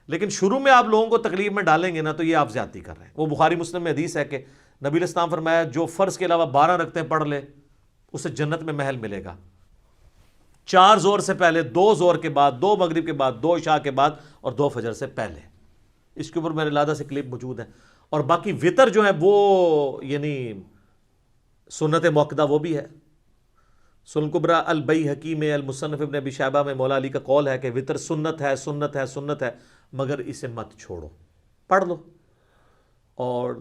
لیکن شروع میں آپ لوگوں کو تکلیف میں ڈالیں گے نا تو یہ آپ زیادتی کر رہے ہیں۔ وہ بخاری مسلم میں حدیث ہے کہ نبی علیہ السلام فرمایا جو فرض کے علاوہ 12 رکعتیں پڑھ لے اسے جنت میں محل ملے گا، 4 ظہر سے پہلے، 2 ظہر کے بعد، 2 مغرب کے بعد، 2 عشاء کے بعد اور 2 فجر سے پہلے۔ اس کے اوپر میرے لادہ سے کلپ موجود ہے۔ اور باقی وطر جو ہے وہ یعنی سنت موقدہ وہ بھی ہے۔ سنن کبریٰ البیہقی میں، المصنف ابن ابی شیبہ میں مولا علی کا قول ہے کہ وطر سنت ہے، سنت ہے، سنت ہے، مگر اسے مت چھوڑو، پڑھ لو۔ اور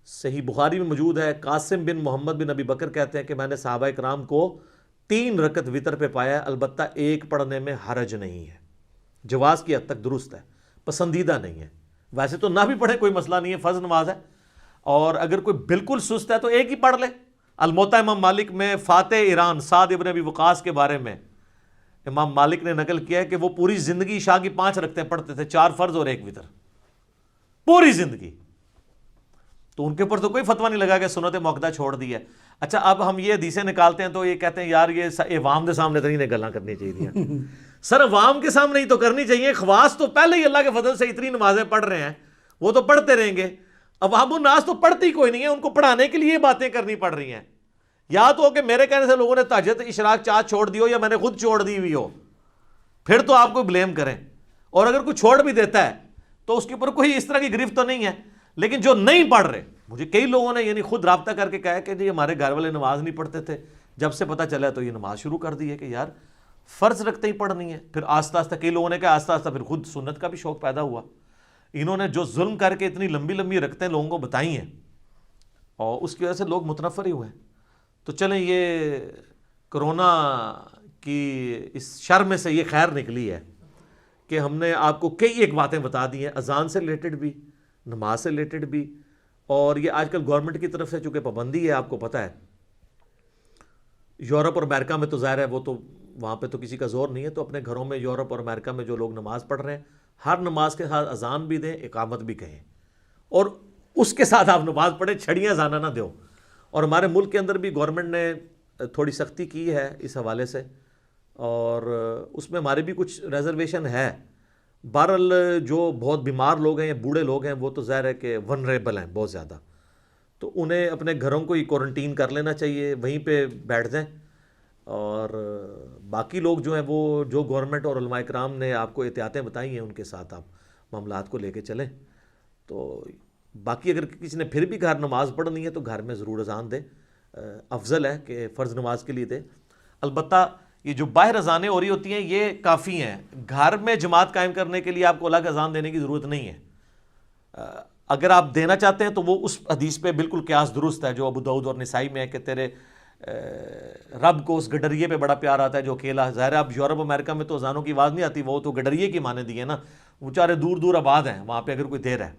صحیح بخاری میں موجود ہے، قاسم بن محمد بن ابی بکر کہتے ہیں کہ میں نے صحابہ کرام کو 3 رکعت وطر پہ پایا، البتہ ایک پڑھنے میں حرج نہیں ہے، جواز کی حد تک درست ہے، پسندیدہ نہیں ہے۔ ویسے تو نہ بھی پڑھے کوئی مسئلہ نہیں ہے، فرض نماز ہے، اور اگر کوئی بالکل سست ہے تو ایک ہی پڑھ لے۔ الموطا امام مالک میں فاتح ایران سعد ابن ابی وقاص کے بارے میں امام مالک نے نقل کیا ہے کہ وہ پوری زندگی عشاء کی 5 رکعتیں پڑھتے تھے، 4 فرض اور 1 وطر، پوری زندگی۔ تو ان کے اوپر تو کوئی فتویٰ نہیں لگا کہ سنت موقدہ چھوڑ دی ہے۔ اچھا اب ہم یہ حدیثیں نکالتے ہیں تو یہ کہتے ہیں یار یہ عوام کے سامنے تو نہیں گلاں کرنی چاہیے۔ سر عوام کے سامنے ہی تو کرنی چاہیے، خواص تو پہلے ہی اللہ کے فضل سے اتنی نمازیں پڑھ رہے ہیں، وہ تو پڑھتے رہیں گے۔ عوام الناس تو پڑھتی کوئی نہیں ہے، ان کو پڑھانے کے لیے باتیں کرنی پڑ رہی ہیں۔ یا تو کہ میرے کہنے سے لوگوں نے تہجد اشراق چاہت چھوڑ دی ہو، یا میں نے خود چھوڑ دی ہوئی ہو، پھر تو آپ کو بلیم کریں۔ اور اگر کوئی چھوڑ بھی دیتا ہے تو اس کے اوپر کوئی اس طرح کی گرفت تو نہیں ہے۔ لیکن جو نہیں پڑھ رہے، مجھے کئی لوگوں نے یعنی خود رابطہ کر کے کہا کہ جی ہمارے گھر والے نماز نہیں پڑھتے تھے، جب سے پتہ چلا تو یہ نماز شروع کر دی ہے کہ یار فرض رکھتے ہی پڑھنی ہے۔ پھر آہستہ آہستہ کئی لوگوں نے کہا آہستہ آہستہ پھر خود سنت کا بھی شوق پیدا ہوا۔ انہوں نے جو ظلم کر کے اتنی لمبی لمبی رکھتے لوگوں کو بتائی ہیں اور اس کی وجہ سے لوگ متنفر ہی ہوئے ہیں۔ تو چلیں یہ کرونا کی اس شر میں سے یہ خیر نکلی ہے کہ ہم نے آپ کو کئی ایک باتیں بتا دی ہیں، اذان سے ریلیٹڈ بھی، نماز سے ریلیٹڈ بھی، اور یہ آج کل گورنمنٹ کی طرف سے چونکہ پابندی ہے، آپ کو پتہ ہے یورپ اور امریکہ میں تو ظاہر ہے وہ تو وہاں پہ تو کسی کا زور نہیں ہے، تو اپنے گھروں میں یورپ اور امریکہ میں جو لوگ نماز پڑھ رہے ہیں ہر نماز کے ساتھ اذان بھی دیں، اقامت بھی کہیں، اور اس کے ساتھ آپ نماز پڑھیں، چھڑیاں زانا نہ دو۔ اور ہمارے ملک کے اندر بھی گورنمنٹ نے تھوڑی سختی کی ہے اس حوالے سے، اور اس میں ہمارے بھی کچھ ریزرویشن ہے۔ بہرحال جو بہت بیمار لوگ ہیں یا بوڑھے لوگ ہیں وہ تو ظاہر ہے کہ ونریبل ہیں بہت زیادہ، تو انہیں اپنے گھروں کو ہی کوارنٹین کر لینا چاہیے، وہیں پہ بیٹھ جائیں۔ اور باقی لوگ جو ہیں وہ جو گورنمنٹ اور علماء کرام نے آپ کو احتیاطیں بتائی ہیں ان کے ساتھ آپ معاملات کو لے کے چلیں. تو باقی اگر کسی نے پھر بھی گھر نماز پڑھنی ہے تو گھر میں ضرور اذان دے, افضل ہے کہ فرض نماز کے لیے دے. البتہ یہ جو باہر اذانیں ہو رہی ہوتی ہیں یہ کافی ہیں, گھر میں جماعت قائم کرنے کے لیے آپ کو الگ اذان دینے کی ضرورت نہیں ہے. اگر آپ دینا چاہتے ہیں تو وہ اس حدیث پہ بالکل قیاس درست ہے جو ابو داؤد اور نسائی میں ہے کہ تیرے رب کو اس گڈریے پہ بڑا پیار آتا ہے جو اکیلا. ظاہر ہے اب یورپ امریکہ میں تو اذانوں کی آواز نہیں آتی, وہ تو گڈریے کی مانے دی ہے نا, وہ چارے دور دور آباد ہیں وہاں پہ اگر کوئی دیر ہے.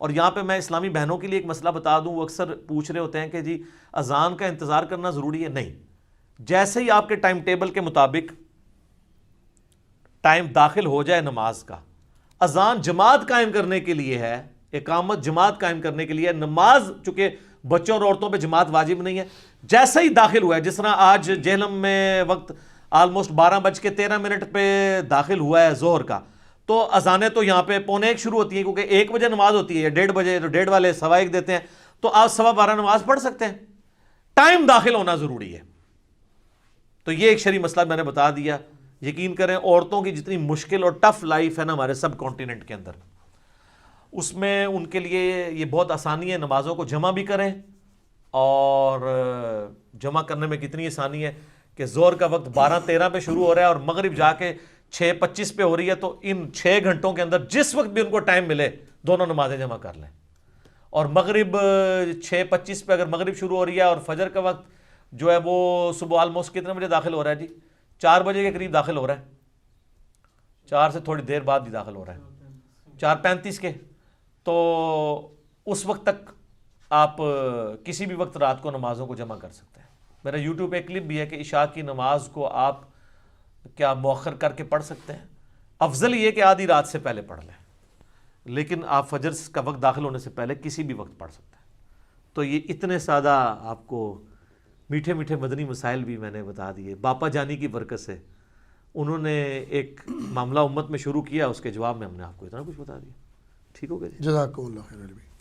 اور یہاں پہ میں اسلامی بہنوں کے لیے ایک مسئلہ بتا دوں, وہ اکثر پوچھ رہے ہوتے ہیں کہ جی اذان کا انتظار کرنا ضروری ہے. نہیں, جیسے ہی آپ کے ٹائم ٹیبل کے مطابق ٹائم داخل ہو جائے نماز کا, اذان جماعت قائم کرنے کے لیے ہے, اقامت جماعت قائم کرنے کے لیے, نماز چونکہ بچوں اور عورتوں پہ جماعت واجب نہیں ہے, جیسے ہی داخل ہوا ہے, جس طرح آج جہلم میں وقت آلموسٹ 12:13 پہ داخل ہوا ہے ظہر کا, تو اذانیں تو یہاں پہ 11:45 شروع ہوتی ہیں کیونکہ 1 بجے نماز ہوتی ہے, 1:30 بجے, تو 1:30 والے 1:15 دیتے ہیں, تو آپ 12:15 نماز پڑھ سکتے ہیں. ٹائم داخل ہونا ضروری ہے. تو یہ ایک شرعی مسئلہ میں نے بتا دیا. یقین کریں عورتوں کی جتنی مشکل اور ٹف لائف ہے نا ہمارے سب کانٹیننٹ کے اندر, اس میں ان کے لیے یہ بہت آسانی ہے نمازوں کو جمع بھی کریں. اور جمع کرنے میں کتنی آسانی ہے کہ ظہر کا وقت 12:13 پہ شروع ہو رہا ہے اور مغرب جا کے 6:25 پہ ہو رہی ہے, تو ان 6 گھنٹوں کے اندر جس وقت بھی ان کو ٹائم ملے دونوں نمازیں جمع کر لیں. اور مغرب 6:25 پہ اگر مغرب شروع ہو رہی ہے اور فجر کا وقت جو ہے وہ صبح آلموسٹ کتنے بجے داخل ہو رہا ہے جی, 4 بجے کے قریب داخل ہو رہا ہے, 4 سے تھوڑی دیر بعد بھی داخل ہو رہا ہے, 4:35 کے, تو اس وقت تک آپ کسی بھی وقت رات کو نمازوں کو جمع کر سکتے ہیں. میرا یوٹیوب پہ ایک کلپ بھی ہے کہ عشاء کی نماز کو آپ کیا مؤخر کر کے پڑھ سکتے ہیں. افضل یہ کہ آدھی رات سے پہلے پڑھ لیں, لیکن آپ فجر کا وقت داخل ہونے سے پہلے کسی بھی وقت پڑھ سکتے ہیں. تو یہ اتنے سادہ آپ کو میٹھے میٹھے مدنی مسائل بھی میں نے بتا دیے. باپا جانی کی برکت سے انہوں نے ایک معاملہ امت میں شروع کیا, اس کے جواب میں ہم نے آپ کو اتنا کچھ بتا دیا. ٹھیک ہو گیا جی, جزاکم اللہ خیر.